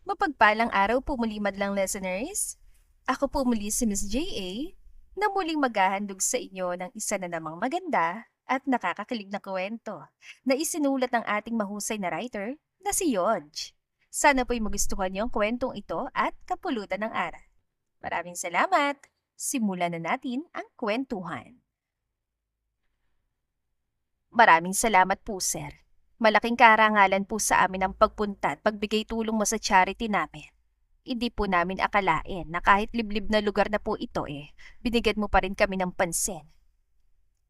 Mapagpalang araw po muli madlang listeners. Ako po muli si Miss J.A. na muling maghahandog sa inyo ng isa na namang maganda at nakakakilig na kwento na isinulat ng ating mahusay na writer na si Yodge. Sana po'y magustuhan niyo ang kwentong ito at kapulutan ng aral. Maraming salamat! Simulan na natin ang kwentuhan. Maraming salamat po, sir. Malaking karangalan po sa amin ang pagpunta at pagbigay tulong mo sa charity namin. Hindi po namin akalain na kahit liblib na lugar na po ito binigyan mo pa rin kami ng pansin.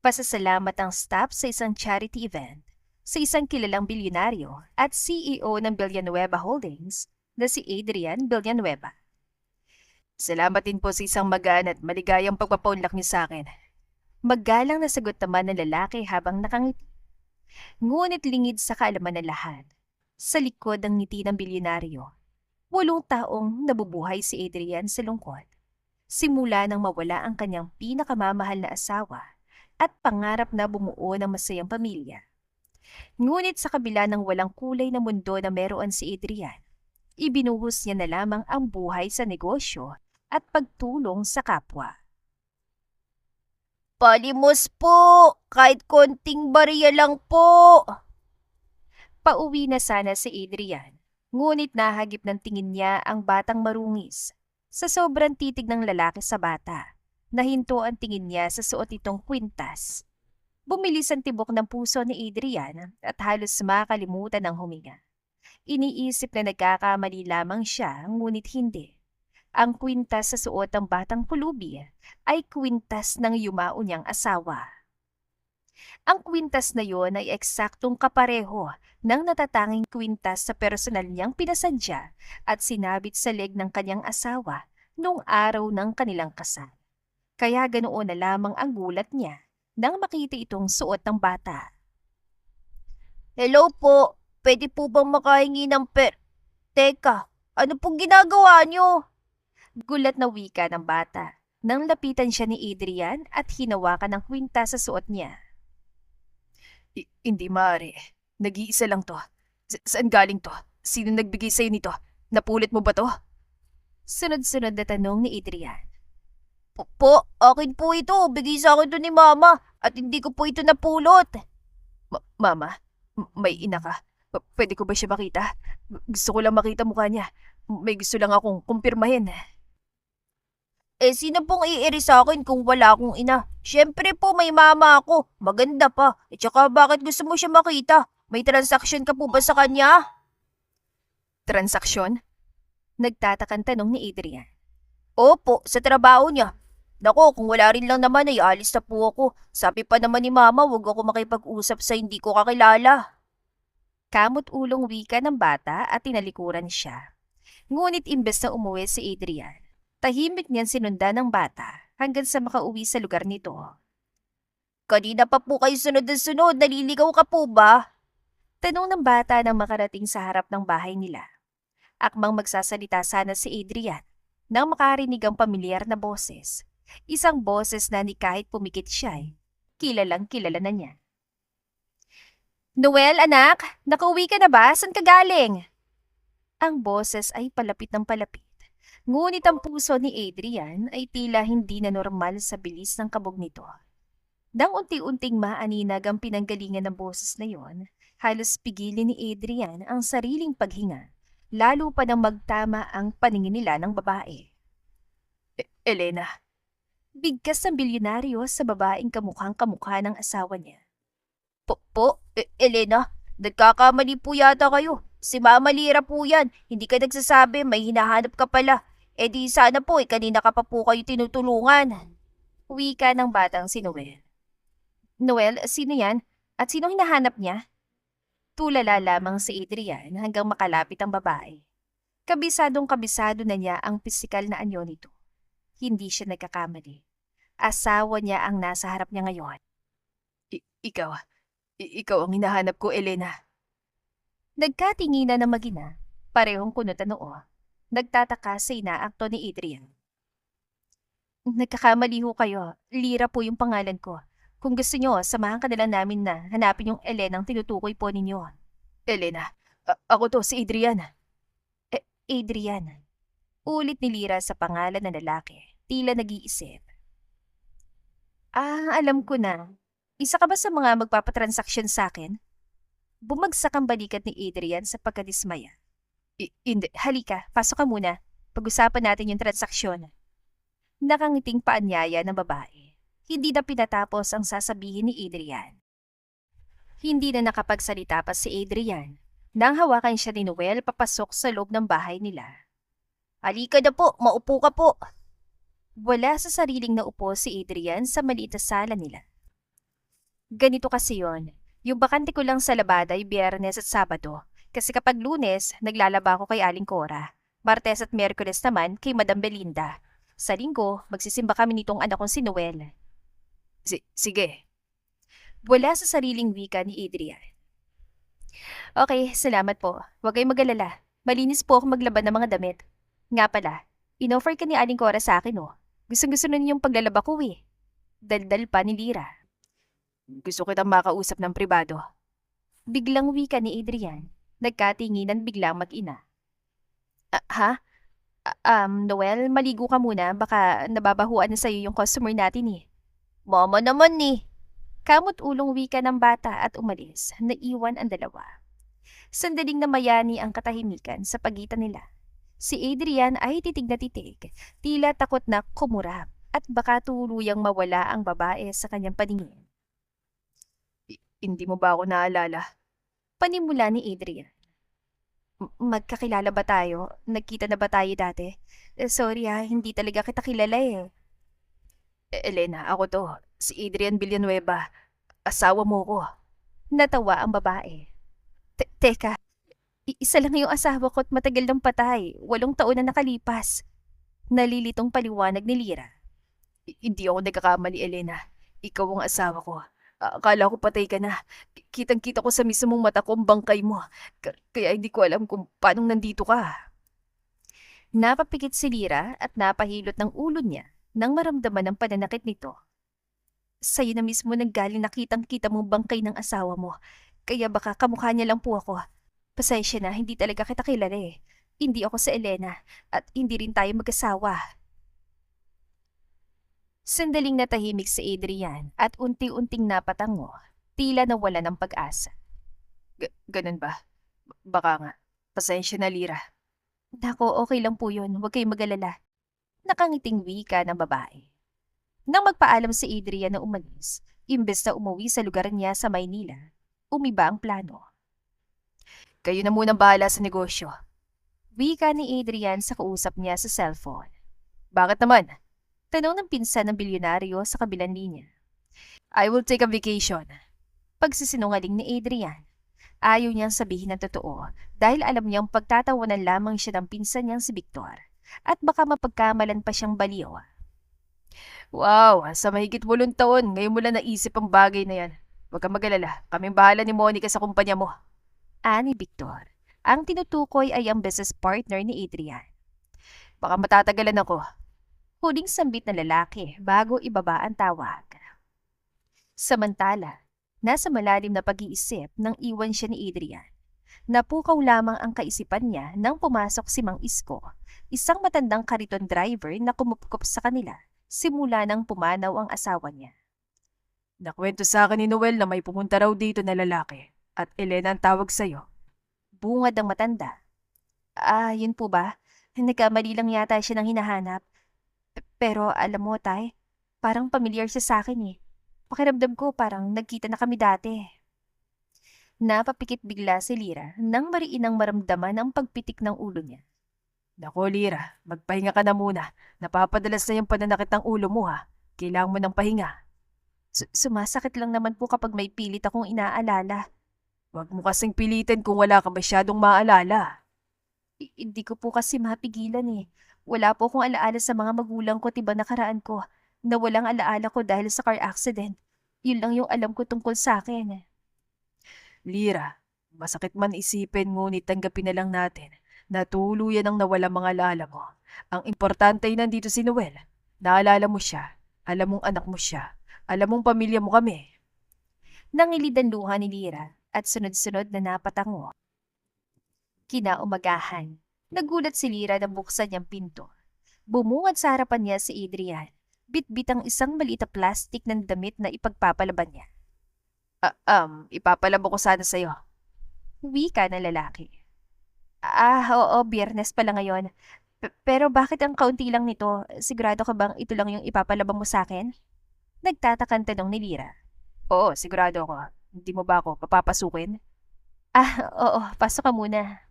Pasasalamat ang staff sa isang charity event, sa isang kilalang bilyonaryo at CEO ng Villanueva Holdings na si Adrian Villanueva. Salamat din po sa isang magaan at maligayang pagpapaunlak niyo sa akin. Magalang na sagot naman ng lalaki habang nakangiti. Ngunit lingid sa kaalaman ng lahat, sa likod ng ngiti ng bilyonaryo, 8 taong nabubuhay si Adrian sa lungkot. Simula nang mawala ang kanyang pinakamamahal na asawa at pangarap na bumuo ng masayang pamilya. Ngunit sa kabila ng walang kulay na mundo na meron si Adrian, ibinuhos niya na lamang ang buhay sa negosyo at pagtulong sa kapwa. Palimos po! Kahit konting bariya lang po! Pauwi na sana si Adrian, ngunit nahagip ng tingin niya ang batang marungis. Sa sobrang titig ng lalaki sa bata, nahinto ang tingin niya sa suot itong kwintas. Bumilis ang tibok ng puso ni Adrian at halos makalimutan ng huminga. Iniisip na nagkakamali lamang siya, ngunit hindi. Ang kwintas sa suot ng batang pulubi ay kwintas ng yumao niyang asawa. Ang kwintas na yon ay eksaktong kapareho ng natatanging kwintas sa personal niyang pinasadya at sinabit sa leg ng kanyang asawa noong araw ng kanilang kasal. Kaya ganoon na lamang ang gulat niya nang makita itong suot ng bata. Hello po, pwede po bang makahingi ng Teka, ano pong ginagawa niyo? Gulat na wika ng bata nang lapitan siya ni Adrian at hinawakan ng kwintas sa suot niya. Hindi maaari. Nag-iisa lang to. Saan galing to? Sino nagbigay sa'yo nito? Napulit mo ba to? Sunod-sunod na tanong ni Adrian. Po, akin po ito. Bigay sa akin to ni Mama at hindi ko po ito napulot. Mama, may ina ka. Pwede ko ba siya makita? Gusto ko lang makita mukha niya. May gusto lang akong kumpirmahin. Sino pong iiri sa akin kung wala akong ina? Siyempre po may mama ako. Maganda pa. At saka bakit gusto mo siya makita? May transaksyon ka po ba sa kanya? Transaksyon? Nagtatakang tanong ni Adrian. Opo, sa trabaho niya. Nako, kung wala rin lang naman ay alis na po ako. Sabi pa naman ni Mama, huwag ako makipag-usap sa hindi ko kakilala. Kamot ulong wika ng bata at tinalikuran siya. Ngunit imbes na umuwi si Adrian, tahimik niyan sinundan ng bata hanggang sa makauwi sa lugar nito. Kanina pa po kayo sunod na sunod, naliligaw ka po ba? Tanong ng bata nang makarating sa harap ng bahay nila. Akmang magsasalita sana si Adrian nang makarinig ang pamilyar na boses. Isang boses na ni kahit pumikit siya kilalang kilala na niya. Noel, anak, nakauwi ka na ba? Saan ka galing? Ang boses ay palapit ng palapit. Ngunit ang puso ni Adrian ay tila hindi na normal sa bilis ng kabog nito. Nang unti-unting maaninag ang pinanggalingan ng boses na yon, halos pigilin ni Adrian ang sariling paghinga, lalo pa nang magtama ang paningin nila ng babae. Elena. Bigkas ng bilyonaryo sa babaeng kamukhang kamukha ng asawa niya. Elena, nagkakamali po yata kayo. Si Mama Lira po yan. Hindi ka nagsasabi, may hinahanap ka pala. Di sana po, kanina ka pa po kayo tinutulungan. Wika ng batang si Noel. Noel, sino yan? At sino hinahanap niya? Tulala lamang si Adrian hanggang makalapit ang babae. Kabisadong kabisado na niya ang pisikal na anyo nito. Hindi siya nagkakamali. Asawa niya ang nasa harap niya ngayon. Ikaw ang hinahanap ko, Elena. Nagkatinginan ng magina, parehong kunot ang noo. Nagtataka sa inaakto ni Adrian. Nagkakamali ho kayo. Lira po yung pangalan ko. Kung gusto nyo, samahan ka na lang namin na hanapin yung Elena ang tinutukoy po ninyo. Elena? Ako to, si Adrian. Adrian. Ulit ni Lira sa pangalan ng lalaki, tila nag-iisip. Alam ko na. Isa ka ba sa mga magpapatransaksyon sa akin? Bumagsak ang balikat ni Adrian sa pagkadismaya. Hindi, halika, pasok ka muna. Pag-usapan natin yung transaksyon. Nakangiting paanyaya ng babae. Hindi na pinatapos ang sasabihin ni Adrian. Hindi na nakapagsalita pa si Adrian nang hawakan siya ni Noel papasok sa loob ng bahay nila. Halika na po, maupo ka po. Wala sa sariling naupo si Adrian sa maliit na sala nila. Ganito kasi yon. Yung bakante ko lang sa labada ay Biyernes at Sabado. Kasi kapag Lunes, naglalaba ako kay Aling Cora. Martes at Miyerkules naman kay Madam Belinda. Sa Linggo, magsisimba kami nitong anak kong si Noel. Sige. Wala sa sariling wika ni Adrian. Okay, salamat po. Huwag kayong mag-alala. Malinis po ako maglaban ng mga damit. Nga pala, inoffer ka ni Aling Cora sa akin Gustong-gusto na niyong paglalaba ko Daldal pa ni Lira. Gusto kitang makausap ng pribado. Biglang wika ni Adrian. Nagkatinginan biglang mag-ina. Ha? Noel, maligo ka muna. Baka nababahuan na sa'yo yung customer natin Mama naman Kamot ulong wika ng bata at umalis. Naiwan ang dalawa. Sandaling namayani ang katahimikan sa pagitan nila. Si Adrian ay titig na titig. Tila takot na kumurap at baka tuluyang mawala ang babae sa kanyang paningin. Hindi mo ba ako naalala? Panimula ni Adrian. Magkakilala ba tayo? Nagkita na ba tayo dati? Sorry hindi talaga kita kilala Elena, ako to. Si Adrian Villanueva. Asawa mo ko. Natawa ang babae. Teka, isa lang yung asawa ko at matagal nang patay. 8 taon na nakalipas. Nalilitong paliwanag ni Lira. Hindi ako nagkakamali, Elena. Ikaw ang asawa ko. Akala ko patay ka na. Kitang-kita ko sa mismong mata ko ang bangkay mo. Kaya hindi ko alam kung paano nandito ka. Napapikit si Lira at napahilot ng ulo niya nang maramdaman ang pananakit nito. Sa'yo na mismo nanggaling nakitang-kita mong bangkay ng asawa mo. Kaya baka kamukha niya lang po ako. Pasensya na, hindi talaga kita kilala Hindi ako si Elena at hindi rin tayo mag-asawa. Sandaling natahimik si Adrian at unti-unting napatango, tila nawala ng pag-asa. Ganun ba? Baka nga. Pasensya na, Lira. Nako, okay lang po yun. Huwag kayong mag-alala. Nakangiting wika ng babae. Nang magpaalam si Adrian na umalis, imbes na umuwi sa lugar niya sa Maynila, umiba ang plano. Kayo na munang bahala sa negosyo. Wika ni Adrian sa kausap niya sa cellphone. Bakit naman? Tanong ng pinsan ng bilyonaryo sa kabilang linya. I will take a vacation. Pagsisinungaling ni Adrian. Ayaw niyang sabihin ng totoo dahil alam niyang pagtatawanan lamang siya ng pinsan niyang si Victor at baka mapagkamalan pa siyang baliw. Wow, sa mahigit 8 taon, ngayon mo lang naisip ang bagay na yan. Huwag kang mag-alala, kaming bahala ni Monica sa kumpanya mo. Ani Victor. Ang tinutukoy ay ang business partner ni Adrian. Baka matatagalan ako. Huling sambit na lalaki bago ibaba ang tawag. Samantala, nasa malalim na pag-iisip nang iwan siya ni Adrian. Napukaw lamang ang kaisipan niya nang pumasok si Mang Isko, isang matandang kariton driver na kumupkop sa kanila simula nang pumanaw ang asawa niya. Nakwento sa akin ni Noel na may pumunta raw dito na lalaki at Elena ang tawag sa'yo. Bungad ang matanda. Yun po ba? Nagkamali lang yata siya ng hinahanap. Pero alam mo, Tay, parang pamilyar siya sa akin Pakiramdam ko parang nagkita na kami dati. Napapikit bigla si Lira nang mariinang maramdaman ang pagpitik ng ulo niya. Nako, Lira, magpahinga ka na muna. Napapadalas na yung pananakit ng ulo mo Kailangan mo ng pahinga. Sumasakit lang naman po kapag may pilit akong inaalala. Huwag mo kasing pilitin kung wala ka masyadong maalala. Hindi ko po kasi mapigilan Wala po akong alaala sa mga magulang ko tiba nakaraan ko na walang alaala ko dahil sa car accident. Yun lang yung alam ko tungkol sa akin. Lira, masakit man isipin ngunit tanggapin na lang natin na tuluyan ang nawala mga alaala mo. Ang importante ay nandito si Noel. Naalala mo siya. Alam mong anak mo siya. Alam mong pamilya mo kami. Nangilid ang luha ni Lira at sunod-sunod na napatango. Kinaumagahan, Nagulat si Lira na buksan niyang pinto. Bumungad sa harapan niya si Adrian. Bitbit ang isang maliit na plastic ng damit na ipagpapalaban niya. Ipapalabo ko sana sa'yo. Wika ng lalaki. Oo, biyernes pala ngayon. Pero bakit ang kaunti lang nito? Sigurado ka bang ito lang yung ipapalabang mo sa akin? Nagtatakang tanong ni Lira. Oo, sigurado ako. Hindi mo ba ako papapasukin? Oo, pasok ka muna.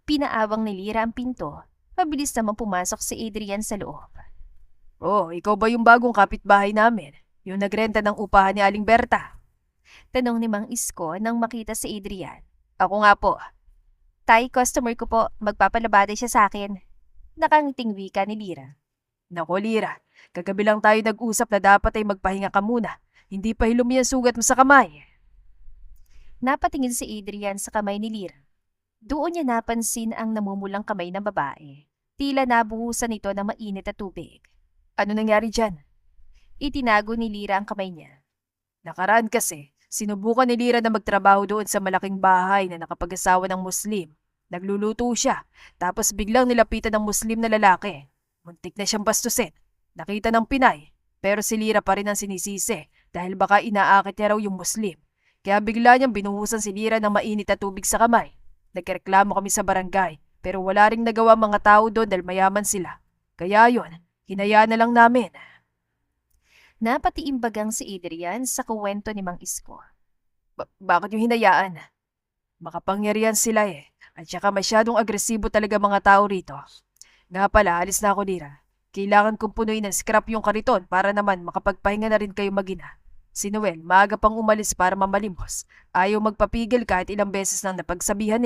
Pinaawang ni Lira ang pinto. Mabilis naman pumasok si Adrian sa loob. Oh, ikaw ba yung bagong kapitbahay namin? Yung nagrenta ng upahan ni Aling Berta? Tanong ni Mang Isko nang makita si Adrian. Ako nga po. Tay, customer ko po. Magpapalabada siya sa akin. Nakangiting wika ni Lira. Nako Lira, kagabi lang tayo nag-usap na dapat ay magpahinga ka muna. Hindi pa hilom yung sugat mo sa kamay. Napatingin si Adrian sa kamay ni Lira. Doon niya napansin ang namumulang kamay ng babae. Tila nabuhusan ito ng mainit na tubig. Ano nangyari dyan? Itinago ni Lira ang kamay niya. Nakaraan kasi, sinubukan ni Lira na magtrabaho doon sa malaking bahay na nakapag-asawa ng Muslim. Nagluluto siya, tapos biglang nilapitan ng Muslim na lalaki. Muntik na siyang bastusin. Nakita ng Pinay, pero si Lira pa rin ang sinisisi dahil baka inaakit niya raw yung Muslim. Kaya bigla niyang binuhusan si Lira ng mainit na tubig sa kamay. Nagreklamo kami sa barangay, pero wala ring nagawa mga tao doon dahil mayaman sila. Kaya yon, hinayaan na lang namin. Napatiimbagang si Adrian sa kuwento ni Mang Isko. Bakit yung hinayaan? Makapangyarihan sila at saka masyadong agresibo talaga mga tao rito. Nga pala, alis na ako Lira. Kailangan kong punuin ng scrap yung kariton para naman makapagpahinga na rin kayo mag-ina. Si Noel, maaga pang umalis para mamalimos. Ayaw magpapigil kahit ilang beses nang napagsabihan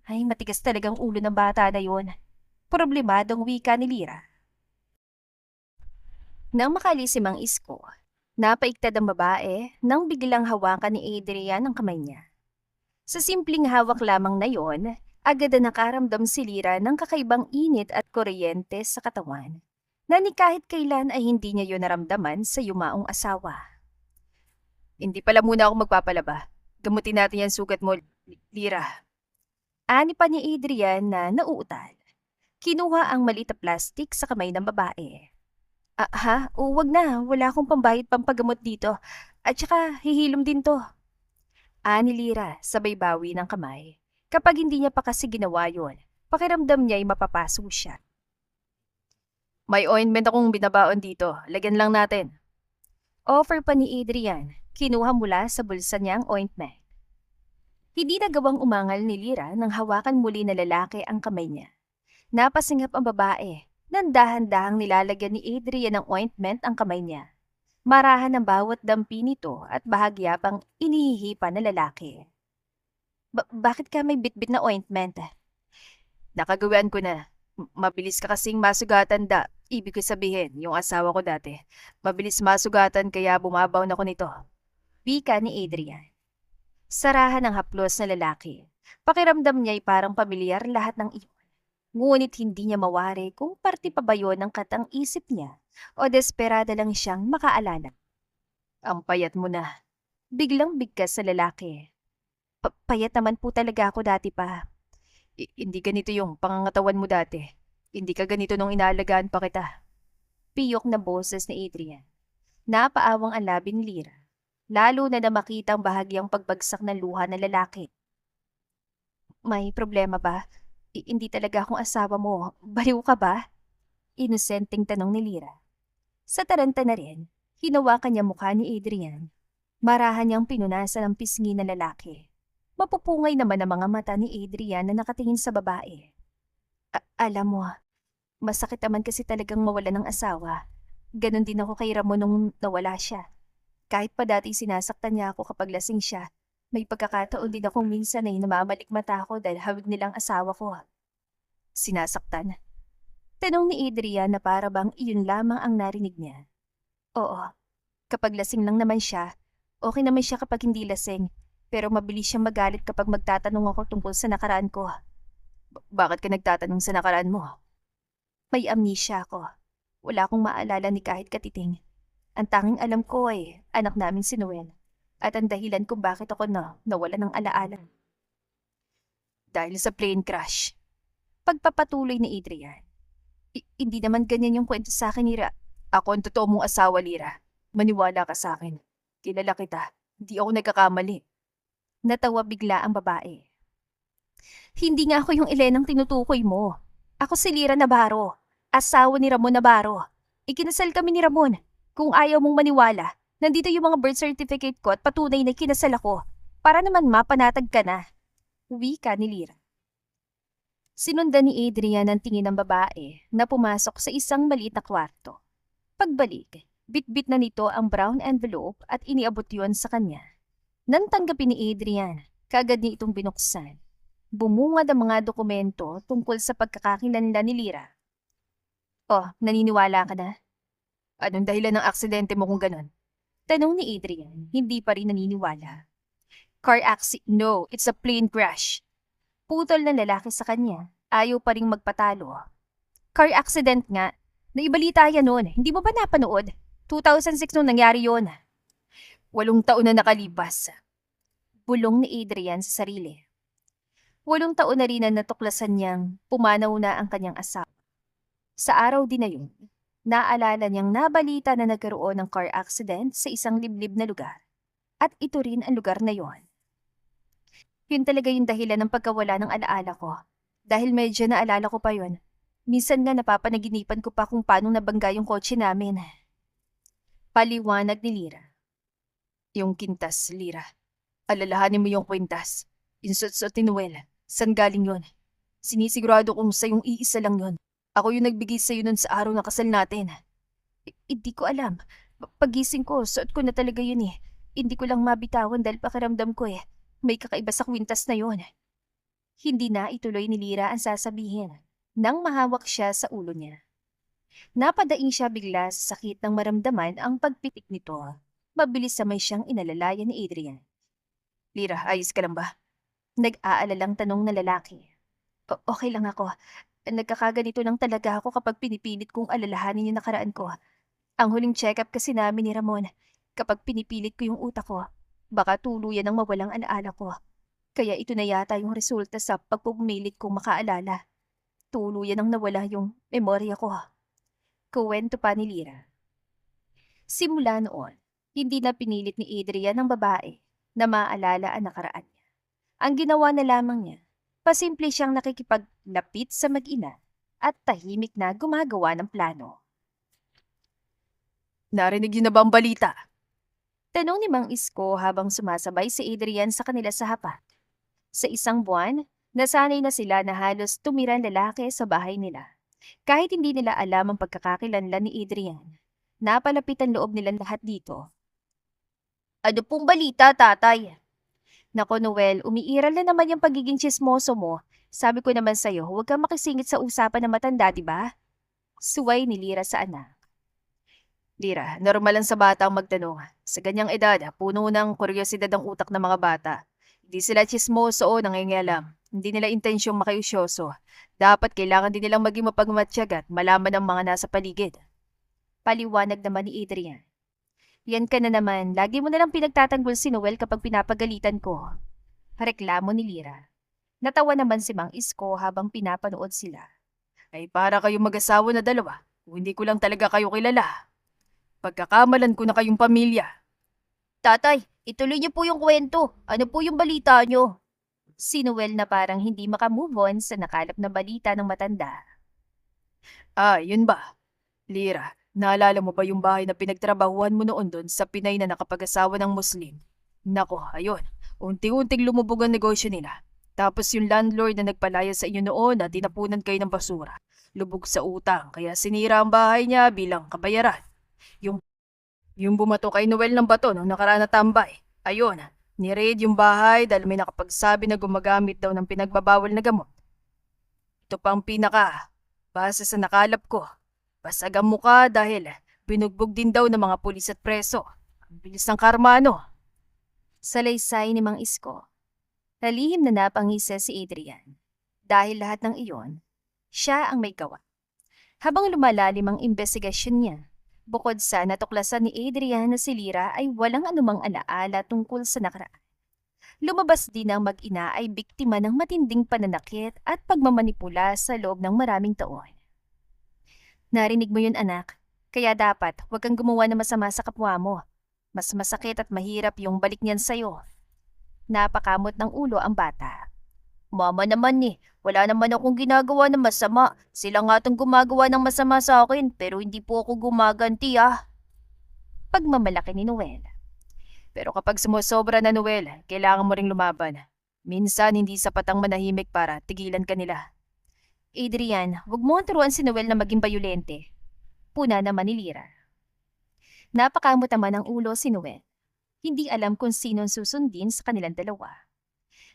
Ay, matigas talagang ulo ng bata na yon. Problemadong wika ni Lira. Nang makalis si Mang Isko, napaiktad ang babae nang biglang hawakan ni Adrian ang kamay niya. Sa simpleng hawak lamang na yon, agad na nakaramdam si Lira ng kakaibang init at kuryente sa katawan, na ni kahit kailan ay hindi niya yon naramdaman sa yumaong asawa. Hindi pala muna ako magpapalaba. Gamutin natin yan sugat mo, Lira. Ani pa ni Adrian na nauutal. Kinuha ang maliit na plastic sa kamay ng babae. Wag na. Wala akong pambayad pampagamot dito. At saka hihilom din to. Ani Lira, sabay bawi ng kamay. Kapag hindi niya pa kasi ginawa yon, pakiramdam niya ay mapapaso siya. May ointment akong binabaon dito. Lagyan lang natin. Offer pa ni Adrian. Kinuha mula sa bulsa niya ang ointment. Hindi nagawang umangal ni Lira nang hawakan muli na lalaki ang kamay niya. Napasingap ang babae nang dahan-dahang nilalagyan ni Adrian ng ointment ang kamay niya. Marahan ang bawat dampi nito at bahagya pang inihihipa na lalaki. Bakit ka may bitbit na ointment? Nakagawian ko na. Mabilis ka kasing masugatan Ibig ko sabihin, yung asawa ko dati. Mabilis masugatan kaya bumabaw na ko nito. Wika ni Adrian. Sarahan ng haplos na lalaki. Pakiramdam niya ay parang pamilyar lahat ng iyon. Ngunit hindi niya mawari kung parte pa ba yun ng katang isip niya o desperada lang siyang makaalala. Ang payat mo na. Biglang bigkas sa lalaki. Payat naman po talaga ako dati pa. Hindi ganito yung pangangatawan mo dati. Hindi ka ganito nung inaalagaan pa kita. Piyok na boses ni Adrian. Napaawang ang labi ni Lira. Lalo na makita ang bahagyang pagbagsak ng luha ng lalaki. May problema ba? Hindi talaga akong asawa mo. Baliw ka ba? Inosenteng tanong ni Lira. Sa taranta na rin, hinawakan niya mukha ni Adrian. Marahan niyang pinunasan ang pisngi ng lalaki. Mapupungay naman ang mga mata ni Adrian na nakatingin sa babae. Alam mo, masakit naman kasi talagang mawala ng asawa. Ganon din ako kay Ramon nung nawala siya. Kahit pa dati sinasaktan niya ako kapag lasing siya, may pagkakataon din akong minsan ay namamalik mata ako dahil hawig nilang asawa ko. Sinasaktan? Tanong ni Adrian na para bang iyon lamang ang narinig niya. Oo, kapag lasing lang naman siya, okay naman siya kapag hindi lasing, pero mabilis siyang magalit kapag magtatanong ako tungkol sa nakaraan ko. Bakit ka nagtatanong sa nakaraan mo? May amnesia ako. Wala akong maalala ni kahit katiting. Ang tanging alam ko ay anak namin si Noel at ang dahilan kung bakit ako nawala ng alaala. Dahil sa plane crash. Pagpapatuloy ni Adrian. Hindi naman ganyan yung kwento sa akin, Lira. Ako ang totoo mong asawa, Lira. Maniwala ka sa akin. Kilala kita. Hindi ako nagkakamali. Natawa bigla ang babae. Hindi nga ako yung Elenang tinutukoy mo. Ako si Lira Navarro, asawa ni Ramon Navarro. Ikinasal kami ni Ramon. Kung ayaw mong maniwala, nandito yung mga birth certificate ko at patunay na kinasal ako. Para naman mapanatag ka na. Wika ni Lira. Sinundan ni Adrian ang tingin ng babae na pumasok sa isang maliit na kwarto. Pagbalik, bitbit na nito ang brown envelope at iniabot yon sa kanya. Nang tanggapin ni Adrian, kaagad niya itong binuksan. Bumungad ang mga dokumento tungkol sa pagkakakilanlan ni Lira. Oh, naniniwala ka na? Anong dahilan ng aksidente mo kung ganon? Tanong ni Adrian, hindi pa rin naniniwala. Car accident? No, it's a plane crash. Putol ng lalaki sa kanya, ayaw pa ring magpatalo. Car accident nga, naibalita yan noon, hindi mo ba napanood? 2006 nung nangyari yon. 8 taon na nakalipas. Bulong ni Adrian sa sarili. 8 taon na rin na natuklasan niyang pumanaw na ang kanyang asawa. Sa araw din na yun, naalala niyang nabalita na nagkaroon ng car accident sa isang liblib na lugar. At ito rin ang lugar na yon. Yun talaga yung dahilan ng pagkawala ng alaala ko. Dahil medyo naalala ko pa yun. Minsan nga napapanaginipan ko pa kung paano nabangga yung kotse namin. Paliwanag ni Lira. Yung kintas, Lira. Alalahanin mo yung kwintas. Insot-sot ni Noel. San galing yun? Sinisigurado kong sa yung iisa lang yun. Ako yung nagbigay sa'yo nun sa araw na kasal natin. Hindi ko alam. Pagising ko, suot ko na talaga yun eh. Hindi ko lang mabitawan dahil pakiramdam ko eh. May kakaiba sa kwintas na yon. Hindi na ituloy ni Lira ang sasabihin nang mahawak siya sa ulo niya. Napadaing siya bigla sa sakit ng maramdaman ang pagpitik nito. Mabilis sabay siyang inalalayan ni Adrian. Lira, ayos ka lang ba? Nag-aalalang tanong na lalaki. Okay lang ako. Nagkakaganito lang talaga ako kapag pinipilit kong alalahanin yung nakaraan ko. Ang huling check-up kasi namin ni Ramon, kapag pinipilit ko yung utak ko, baka tuluyan ang mawalang alaala ko. Kaya ito na yata yung resulta sa pagpumilit kong makaalala. Tuluyan ang nawala yung memorya ko. Kuwento pa ni Lira. Simula noon, hindi na pinilit ni Adrian ang babae na maalala ang nakaraan niya. Ang ginawa na lamang niya, pasimple siyang nakikipaglapit sa mag-ina at tahimik na gumagawa ng plano. Narinig niyo na ba ang balita? Tanong ni Mang Isko habang sumasabay si Adrian sa kanila sa hapat. Sa isang buwan, nasanay na sila na halos tumirang lalaki sa bahay nila. Kahit hindi nila alam ang pagkakakilanlan ni Adrian, napalapit ang loob nilang lahat dito. Ano pong balita, tatay? Nako Noel, umiiral na naman yung pagiging tsismoso mo. Sabi ko naman sa'yo, huwag kang makisingit sa usapan ng matanda, diba? Suway ni Lira sa anak. Lira, normal lang sa bata ang magtanong. Sa ganyang edad, puno ng kuryosidad ang utak ng mga bata. Hindi sila tsismoso o nangingialam. Hindi nila intensyong makiusyoso. Dapat kailangan din nilang maging mapagmatsyag at malaman ng mga nasa paligid. Paliwanag naman ni Adrian. Yan ka na naman, lagi mo nalang pinagtatanggol si Noel kapag pinapagalitan ko. Reklamo ni Lira. Natawa naman si Mang Isko habang pinapanood sila. Ay para kayong mag-asawa na dalawa, hindi ko lang talaga kayo kilala. Pagkakamalan ko na kayong pamilya. Tatay, ituloy niyo po yung kwento. Ano po yung balita niyo? Si Noel na parang hindi makamove on sa nakalap na balita ng matanda. Yun ba? Lira, naalala mo ba yung bahay na pinagtrabahuan mo noon doon sa Pinay na nakapag-asawa ng Muslim? Nako, ayun. Unti-unting lumubog ang negosyo nila. Tapos yung landlord na nagpalaya sa inyo noon na tinapunan kayo ng basura. Lubog sa utang, kaya sinira ang bahay niya bilang kabayaran. Yung bumato kay Noel ng bato nung nakaraan na tambay. Ayun, ni-raid yung bahay dahil may nakapagsabi na gumagamit daw ng pinagbabawal na gamot. Ito pa ang pinaka, base sa nakalap ko. Basag ang mukha dahil binugbog din daw ng mga pulis at preso. Ang bilis ng karma, no? Salaysay ni Mang Isko. Nalihim na napangisa si Adrian. Dahil lahat ng iyon, siya ang may gawa. Habang lumalalim ang investigasyon niya, bukod sa natuklasan ni Adrian na si Lira ay walang anumang alaala tungkol sa nakaraan. Lumabas din ang mag-ina ay biktima ng matinding pananakit at pagmamanipula sa loob ng maraming taon. Narinig mo yun, anak. Kaya dapat huwag kang gumawa ng masama sa kapwa mo. Mas masakit at mahirap yung balik niyan sa'yo. Napakamot ng ulo ang bata. Mama naman wala naman akong ginagawa ng masama. Sila nga itong gumagawa ng masama sa akin pero hindi po ako gumaganti Pagmamalaki ni Noel. Pero kapag sumusobra na, Noel, kailangan mo ring lumaban. Minsan hindi sapat ang manahimik para tigilan ka nila. Adrian, huwag mo turuan si Noel na maging bayolente. Puna naman ni Lyra. Napakamot naman ang ulo si Noel. Hindi alam kung sino ang susundin sa kanilang dalawa.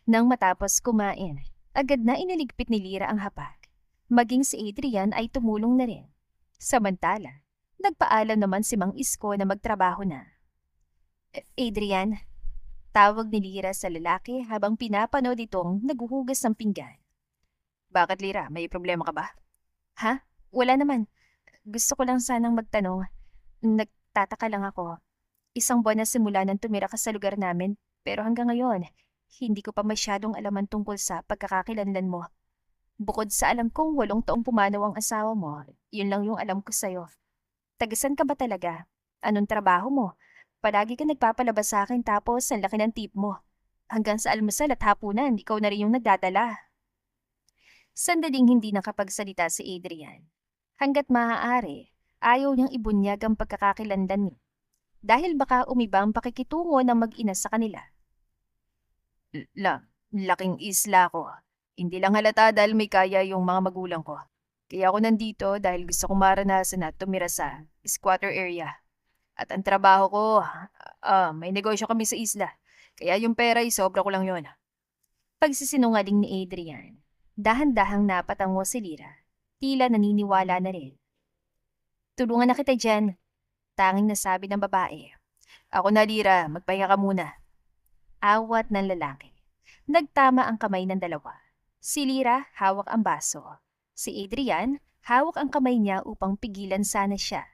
Nang matapos kumain, agad na iniligpit ni Lyra ang hapag. Maging si Adrian ay tumulong na rin. Samantala, nagpaalam naman si Mang Isko na magtrabaho na. Adrian, tawag ni Lyra sa lalaki habang pinapanood itong naguhugas ng pinggan. Bakit, Lyra? May problema ka ba? Ha? Wala naman. Gusto ko lang sanang magtanong. Nagtataka lang ako. Isang buwan na simula nang tumira ka sa lugar namin, pero hanggang ngayon, hindi ko pa masyadong alaman tungkol sa pagkakakilanlan mo. Bukod sa alam kong 8 taong pumanaw ang asawa mo, yun lang yung alam ko sa'yo. Tagasan ka ba talaga? Anong trabaho mo? Palagi ka nagpapalabas sa akin tapos ang laki ng tip mo. Hanggang sa almusal at hapunan, ikaw na rin yung nagdadala. Sandaling hindi nakapagsalita si Adrian. Hanggat maaari, ayaw niyang ibunyag ang pagkakakilanlan niya. Dahil baka umiba ang pakikitungo ng mag-ina sa kanila. Laking isla ko. Hindi lang halata dahil may kaya yung mga magulang ko. Kaya ako nandito dahil gusto kong maranasan at tumira sa squatter area. At ang trabaho ko, may negosyo kami sa isla. Kaya yung pera ay sobra ko lang yun. Pagsisinungaling ni Adrian, dahan-dahang napatango si Lyra. Tila naniniwala na rin. Tulungan na kita dyan, tanging nasabi ng babae. Ako na, Lyra, magpahinga ka muna. Awat ng lalaki. Nagtama ang kamay ng dalawa. Si Lyra hawak ang baso. Si Adrian hawak ang kamay niya upang pigilan sana siya.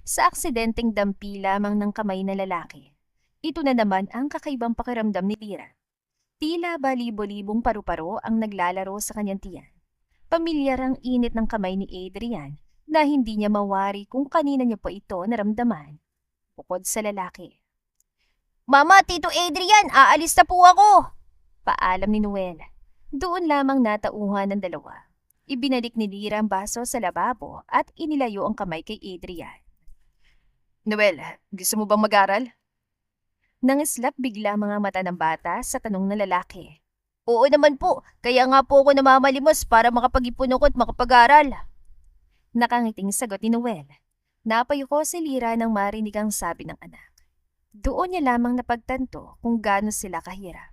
Sa aksidenteng dampi lamang ng kamay ng lalaki, ito na naman ang kakaibang pakiramdam ni Lyra. Tila balibo-libong paru-paro ang naglalaro sa kanyang tiyan. Pamilyar ang init ng kamay ni Adrian na hindi niya mawari kung kanina niya pa ito naramdaman. Bukod sa lalaki. Mama, Tito Adrian, aalis na po ako! Paalam ni Noel. Doon lamang natauhan ng dalawa. Ibinalik ni Lyra ang baso sa lababo at inilayo ang kamay kay Adrian. Noel, gusto mo bang mag-aral? Nangislap bigla mga mata ng bata sa tanong ng lalaki. Oo naman po, kaya nga po ako namamalimos para makapag-ipon ako at makapag-aral. Nakangiting sagot ni Noel. Napayuko si Lyra nang marinig ang sabi ng anak. Doon niya lamang napagtanto kung gaano sila kahirap,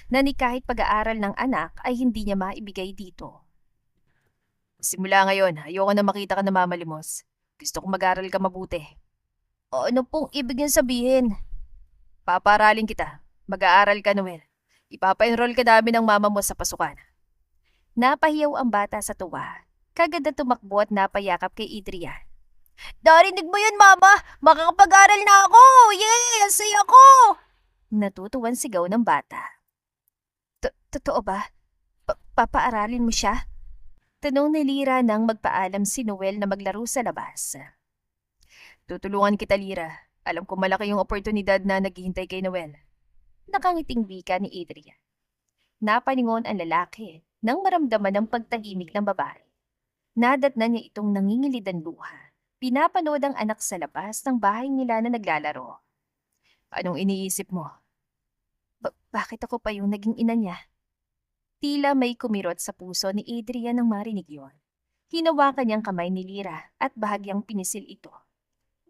na ni kahit pag-aaral ng anak ay hindi niya maibigay dito. Simula ngayon, ayoko na makita ka namamalimos. Gusto kong mag-aral ka mabuti. Ano pong ibig niyang sabihin? Paparalin kita. Mag-aaral ka, Noel. Ipapa-enroll ka namin ng mama mo sa pasukan. Napahiyaw ang bata sa tuwa. Kagad na tumakbo at napayakap kay Adrian. Narinig mo yun, Mama! Makakapag-aral na ako! Yay! Ang saya ko! Natutuwan sigaw ng bata. Totoo ba? Papaaralin mo siya? Tanong ni Lyra nang magpaalam si Noel na maglaro sa labas. Tutulungan kita, Lyra. Alam ko malaki yung oportunidad na naghihintay kay Noel. Nakangiting wika ni Adrian. Napaningon ang lalaki nang maramdaman ang pagtahimik ng babae. Nadatnan niya itong nangingilid ang luha. Pinapanood ang anak sa labas ng bahay nila na naglalaro. Anong iniisip mo? Bakit ako pa yung naging ina niya? Tila may kumirot sa puso ni Adrian nang marinig yon. Hinawakan niyang kamay ni Lyra at bahagyang pinisil ito.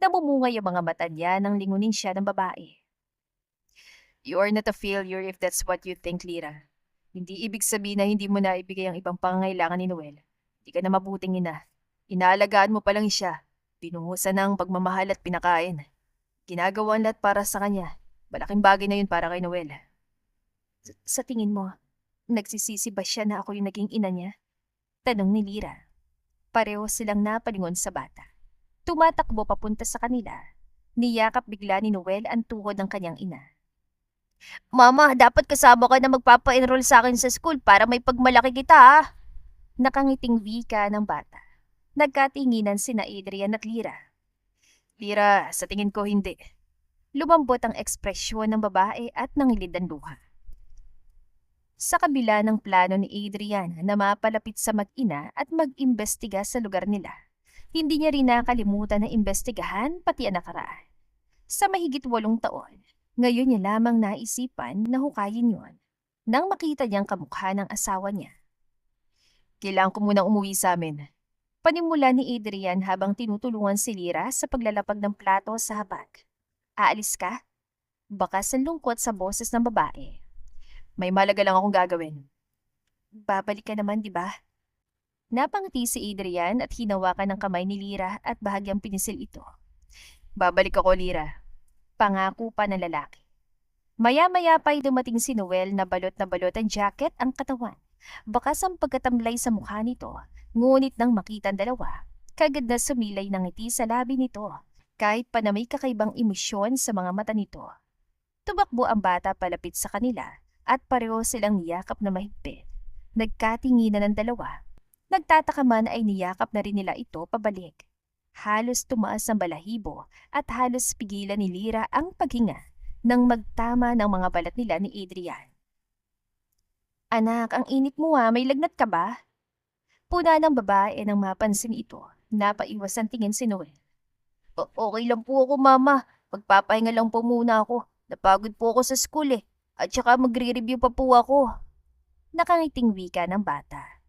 Namumungay ang mga mata niya nang lingunin siya ng babae. You are not a failure if that's what you think, Lyra. Hindi ibig sabihin na hindi mo na ibigay ang ibang pangangailangan ni Noel. Hindi ka na mabuting ina. Inaalagaan mo pa lang siya. Pinungusan ng pagmamahal at pinakain. Ginagawa lahat para sa kanya. Malaking bagay na yun para kay Noel. Sa tingin mo, nagsisisi ba siya na ako yung naging ina niya? Tanong ni Lyra. Pareho silang napalingon sa bata. Tumatakbo papunta sa kanila. Niyakap bigla ni Noel ang tuhod ng kanyang ina. Mama, dapat kasama ka na magpapa-enroll sa akin sa school para may pagmalaki kita ah. Nakangiting wika ng bata. Nagkatinginan sina Adrian at Lira. Lira, sa tingin ko hindi. Lumambot ang ekspresyon ng babae at nangilid ang luha. Sa kabila ng plano ni Adrian na mapalapit sa mag-ina at mag-imbestiga sa lugar nila, hindi niya rin nakalimutan na imbestigahan pati ang nakaraan. Sa mahigit 8 taon, ngayon niya lamang naisipan na hukayin yon nang makita niyang kamukha ng asawa niya. Kailangan ko munang umuwi sa amin. Panimula ni Adrian habang tinutulungan si Lira sa paglalapag ng plato sa habag. Aalis ka? Bakas ang lungkot sa boses ng babae. May malaga lang akong gagawin. Babalik ka naman, di ba? Napangiti si Adrian at hinawakan ng kamay ni Lira at bahagyang pinisil ito. Babalik ako, Lira. Pangako pa ng lalaki. Maya-maya pa'y dumating si Noel na balot ang jacket ang katawan. Bakas ang pagkatamlay sa mukha nito, ngunit nang makita ang dalawa, kagad na sumilay ng ngiti sa labi nito, kahit pa na may kakaibang emosyon sa mga mata nito. Tumakbo ang bata palapit sa kanila at pareho silang niyakap na mahigpit. Nagkatinginan ng dalawa. Nagtataka man ay niyakap na rin nila ito pabalik. Halos tumaas ang balahibo at halos pigilan ni Lira ang paghinga nang magtama ng mga balat nila ni Adrian. Anak, ang init mo may lagnat ka ba? Puna ng babae nang mapansin ito. Napaiwas ang tingin si Noel. Okay lang po ako, Mama. Magpapahinga lang po muna ako. Napagod po ako sa school At saka magre-review pa po ako. Nakangiting wika ng bata.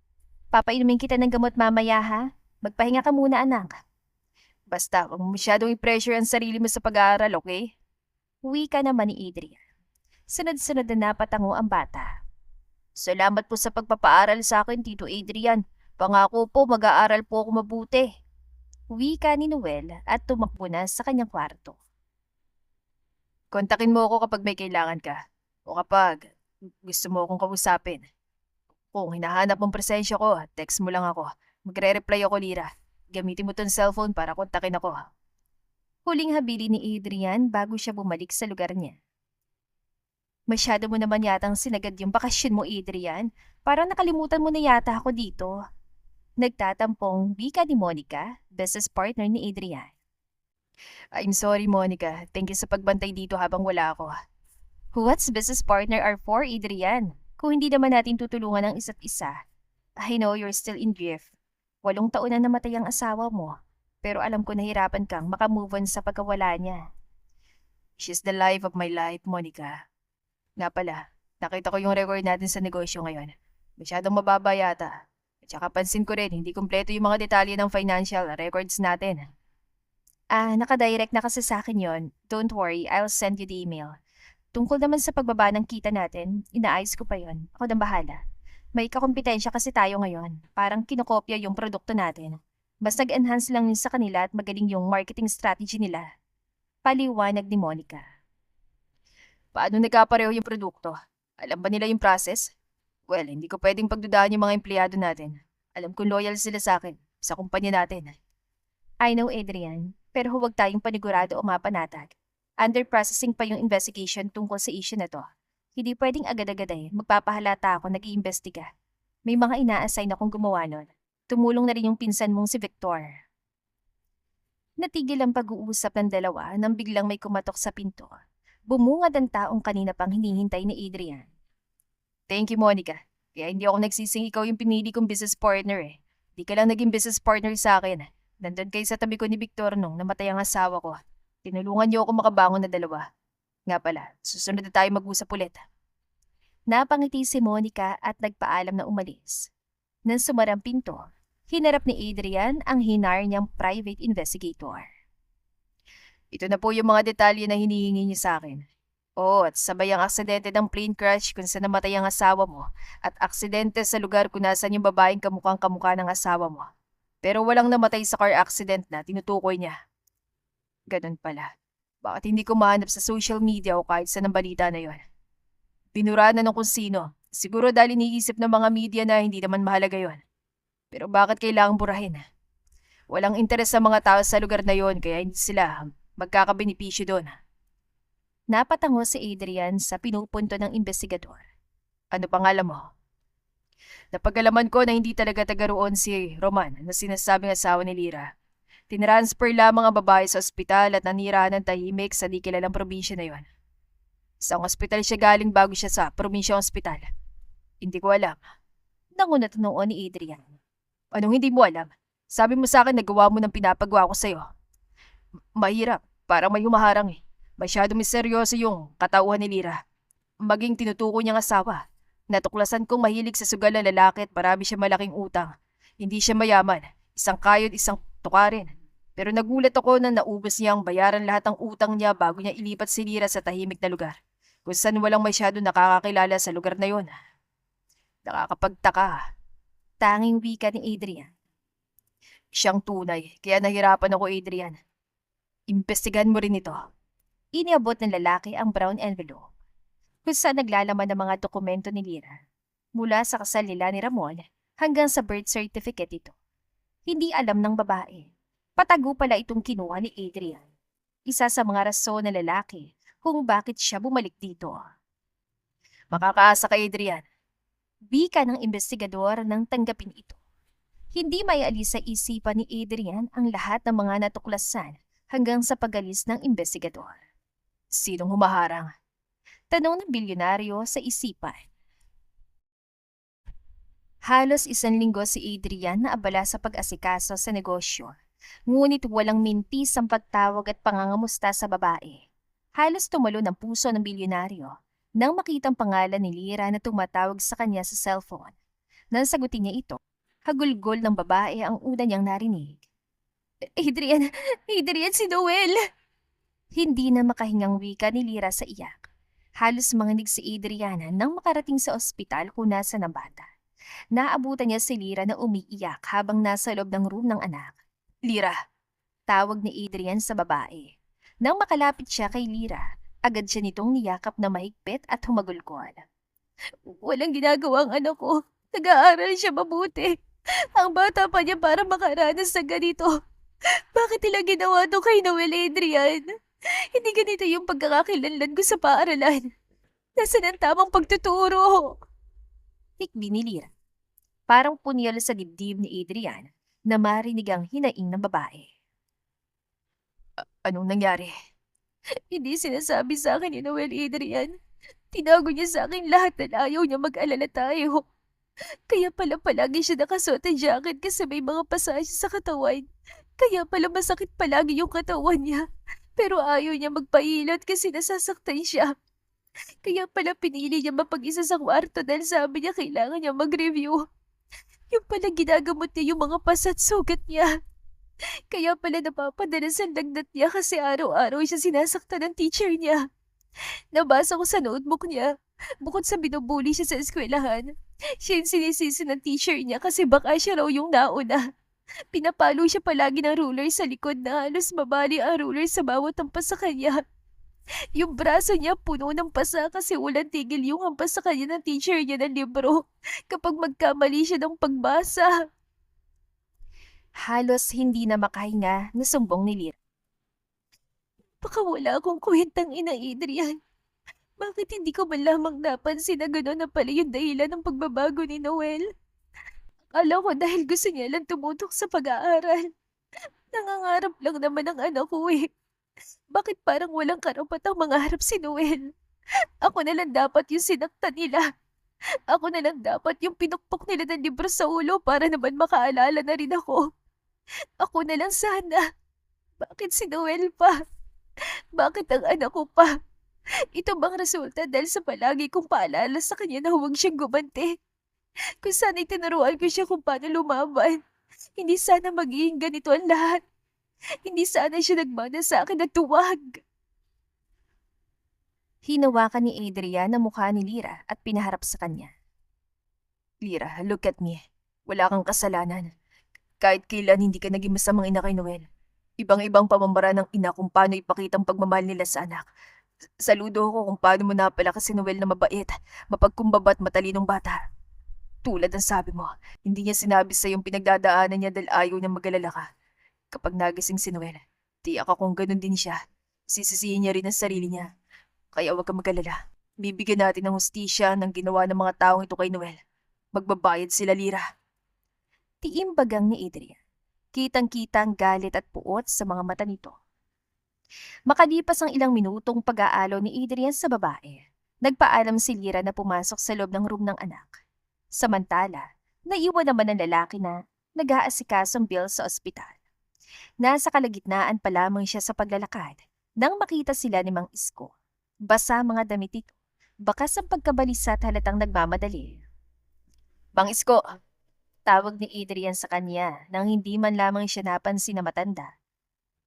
Papainumin kita ng gamot mamaya ha? Magpahinga ka muna anak. Basta, huwag mo masyadong i-pressure ang sarili mo sa pag-aaral, okay? Wika naman ni Adrian. Sunod-sunod na napatango ang bata. Salamat po sa pagpapaaral sa akin, Tito Adrian. Pangako po, mag-aaral po ako mabuti. Wika ni Noel at tumakbo na sa kanyang kwarto. Kontakin mo ako kapag may kailangan ka. O kapag gusto mo akong kausapin. Kung hinahanap mong presensya ko, text mo lang ako. Magre-reply ako, Lira. Gamitin mo tong cellphone para kontakin ako. Huling habili ni Adrian bago siya bumalik sa lugar niya. Masyado mo naman yatang sinagad yung bakasyon mo, Adrian. Parang nakalimutan mo na yata ako dito. Nagtatampong wika ni Monica, business partner ni Adrian. I'm sorry, Monica. Thank you sa pagbantay dito habang wala ako. What's business partner are for, Adrian? Kung hindi naman natin tutulungan ang isa't isa. I know you're still in grief. 8 taon na namatay ang asawa mo. Pero alam ko nahirapan kang makamove on sa pagkawala niya. She's the life of my life, Monica. Nga pala, nakita ko yung record natin sa negosyo ngayon. Masyadong mababa yata. At saka pansin ko rin, hindi kumpleto yung mga detalye ng financial records natin. Nakadirect na kasi sa akin yon. Don't worry, I'll send you the email. Tungkol naman sa pagbaba ng kita natin, inaayos ko pa yon. Ako nang bahala. May kakompetensya kasi tayo ngayon. Parang kinokopya yung produkto natin. Mas nag-enhance lang yun sa kanila at magaling yung marketing strategy nila. Paliwanag ni Monica. Paano nagkapareho yung produkto? Alam ba nila yung process? Well, hindi ko pwedeng pagdudahan yung mga empleyado natin. Alam kong loyal sila sa akin, sa kumpanya natin. I know, Adrian, pero huwag tayong panigurado o mapanatag. Under processing pa yung investigation tungkol sa issue na to. Hindi pwedeng agad-agad magpapahalata ako nag-iimbestiga. May mga ina-assign akong gumawa nun. Tumulong na rin yung pinsan mong si Victor. Natigil ang pag-uusap ng dalawa nang biglang may kumatok sa pinto. Bumungad ang taong kanina pang hinihintay ni Adrian. Thank you, Monica. Kaya hindi ako nagsising ikaw yung pinili kong business partner Di ka lang naging business partner sa akin. Nandun kayo sa tabi ko ni Victor nung namatay ang asawa ko. Tinulungan niyo ako makabangon na dalawa. Nga pala, susunod na tayo mag-usap ulit. Napangiti si Monica at nagpaalam na umalis. Nang sumarang pinto, hinarap ni Adrian ang hinar niyang private investigator. Ito na po yung mga detalye na hinihingi niyo sa akin. At sabay ang aksidente ng plane crash kung saan namatay ang asawa mo at aksidente sa lugar kung nasan yung babaeng kamukhang-kamukha ng asawa mo. Pero walang namatay sa car accident na tinutukoy niya. Ganun pala. Bakit hindi ko mahanap sa social media o kahit saan ang balita na yon? Binura na ng kung sino. Siguro dahil iniisip ng mga media na hindi naman mahalaga yon. Pero bakit kailangang burahin? Walang interes sa mga tao sa lugar na yon kaya hindi sila magkakabenepisyo doon. Napatango si Adrian sa pinupunto ng investigador. Ano pangalan mo? Napagalaman ko na hindi talaga taga roon si Roman na sinasabing asawa ni Lira. Tinransfer lamang ang babae sa ospital at nanirahan ng tahimik sa di kilalang probinsya na yon. Sa ospital siya galing bago siya sa probinsyang ospital. Hindi ko alam. Nangunat noon ni Adrian. Anong hindi mo alam? Sabi mo sa akin na gawa mo ng pinapagawa ko sa'yo. Mahirap. Parang may humaharang eh. Masyado misteryoso yung katauhan ni Lira. Maging tinutukoy niyang asawa. Natuklasan kong mahilig sa sugal na lalaki at marami siya malaking utang. Hindi siya mayaman. Isang kayod, isang tukarin. Pero nagulat ako na naubos niyang bayaran lahat ng utang niya bago niya ilipat si Lira sa tahimik na lugar. Kung saan walang masyado nakakakilala sa lugar na yon. Nakakapagtaka. Tanging wika ni Adrian. Siyang tunay, kaya nahirapan ako, Adrian. Imbestigahan mo rin ito. Iniabot ng lalaki ang brown envelope, kung saan naglalaman ng mga dokumento ni Lira. Mula sa kasal nila ni Ramon hanggang sa birth certificate ito. Hindi alam ng babae. Patago pala itong kinuha ni Adrian. Isa sa mga rason ng lalaki kung bakit siya bumalik dito. Makakaasa ka, Adrian. Bika ng investigador nang tanggapin ito. Hindi may alis sa isipan ni Adrian ang lahat ng mga natuklasan hanggang sa pagalis ng investigador. Sinong humaharang? Tanong ng bilyonaryo sa isipan. Halos 1 linggo si Adrian na abala sa pag-asikaso sa negosyo. Ngunit walang mintis ang pagtawag at pangangamusta sa babae. Halos tumalo ng puso ng bilyonaryo nang makitang pangalan ni Lira na tumatawag sa kanya sa cellphone. Nang sagutin niya ito, hagulgol ng babae ang una niyang narinig. Adrian, si Noel! Hindi na makahingang wika ni Lira sa iyak. Halos manginig si Adriana nang makarating sa ospital kung nasa ng bata. Naabutan niya si Lira na umiiyak habang nasa loob ng room ng anak. Lira! Tawag ni Adrian sa babae. Nang makalapit siya kay Lira, agad siya nitong niyakap na mahigpit at humagulgol. Walang ginagawa ang anak ko. Nag-aaral siya mabuti. Ang bata pa niya para makaranas sa ganito. Bakit nila ginawa to kay Noel, Adrian? Hindi ganito yung pagkakakilanlan ko sa paaralan. Nasaan ang tamang pagtuturo? Hikbi ni Lira. Parang punyal sa dibdib ni Adrian na marinig ang hinaing ng babae. Anong nangyari? Hindi sinasabi sa akin ni Noel, Adrian. Tinago niya sa akin lahat na ayaw niya mag-alala tayo. Kaya pala palagi siya nakasuot ng jacket kasi may mga pasasya sa katawan. Kaya pala masakit palagi yung katawan niya. Pero ayaw niya magpailot kasi nasasaktan siya. Kaya pala pinili niya mapag-isa sa kwarto dahil sabi niya kailangan niya mag-review. Yung pala ginagamot niya yung mga pasa at sugat niya. Kaya pala napapadala sa lagnat niya kasi araw-araw siya sinasaktan ng teacher niya. Nabasa ko sa notebook niya. Bukod sa binubuli siya sa eskwelahan, siya yung sinisisi ng teacher niya kasi baka siya raw yung nauna. Pinapalo siya palagi ng ruler sa likod na halos mabali ang ruler sa bawat hampas sa kanya. Yung braso niya puno ng pasa kasi walang tigil yung hampas sa kanya ng teacher niya ng libro kapag magkamali siya ng pagbasa. Halos hindi na makahinga na sumbong ni Lira. Baka wala akong kwentang ina, Adrian. Bakit hindi ko man lamang napansin na gano'n na pala yung dahilan ng pagbabago ni Noel? Akala ko dahil gusto niya lang tumutok sa pag-aaral. Nangangarap lang naman ang anak ko eh. Bakit parang walang karapatang mangarap si Noel? Ako na lang dapat yung sinaktan nila. Ako na lang dapat yung pinukpok nila ng libro sa ulo para naman makaalala na rin ako. Ako na lang sana. Bakit si Noel pa? Bakit ang anak ko pa? Ito bang resulta dahil sa palagi kong paalala sa kanya na huwag siyang gumanti? Kung sana'y tinuruan ko siya kung paano lumaban, hindi sana magiging ganito ang lahat. Hindi sana siya nagmana sa akin at tuwag. Hinawakan ni Adrian ang mukha ni Lira at pinaharap sa kanya. Lira, look at me. Wala kang kasalanan. Kahit kailan hindi ka naging masamang ina kay Noel. Ibang-ibang pamambara ng ina kung paano ipakitang pagmamahal nila sa anak. Saludo ko kung paano mo napalaki si Noel na mabait, mapagkumbaba at matalinong bata. Tulad ng sabi mo, hindi niya sinabi sa yung pinagdadaanan niya dahil ayaw niyang mag-alala ka. Kapag nagising si Noel, tiyak akong ganun din siya. Sisisihin niya rin ang sarili niya. Kaya huwag kang mag-alala. Bibigyan natin ng hustisya ng ginawa ng mga taong ito kay Noel. Magbabayad sila lira. Tiimbagang ni Adrian. Kitang-kita ang galit at puot sa mga mata nito. Makalipas ang ilang minutong pag-aalo ni Adrian sa babae, nagpaalam si Lira na pumasok sa loob ng room ng anak. Samantala, naiwan naman ang lalaki na nag-aasikasong bill sa ospital. Nasa kalagitnaan pa lamang siya sa paglalakad nang makita sila ni Mang Isko. Basa mga damit ito, bakas ang pagkabalisa at halatang nagmamadali. Mang Isko, tawag ni Adrian sa kanya nang hindi man lamang siya napansin na matanda.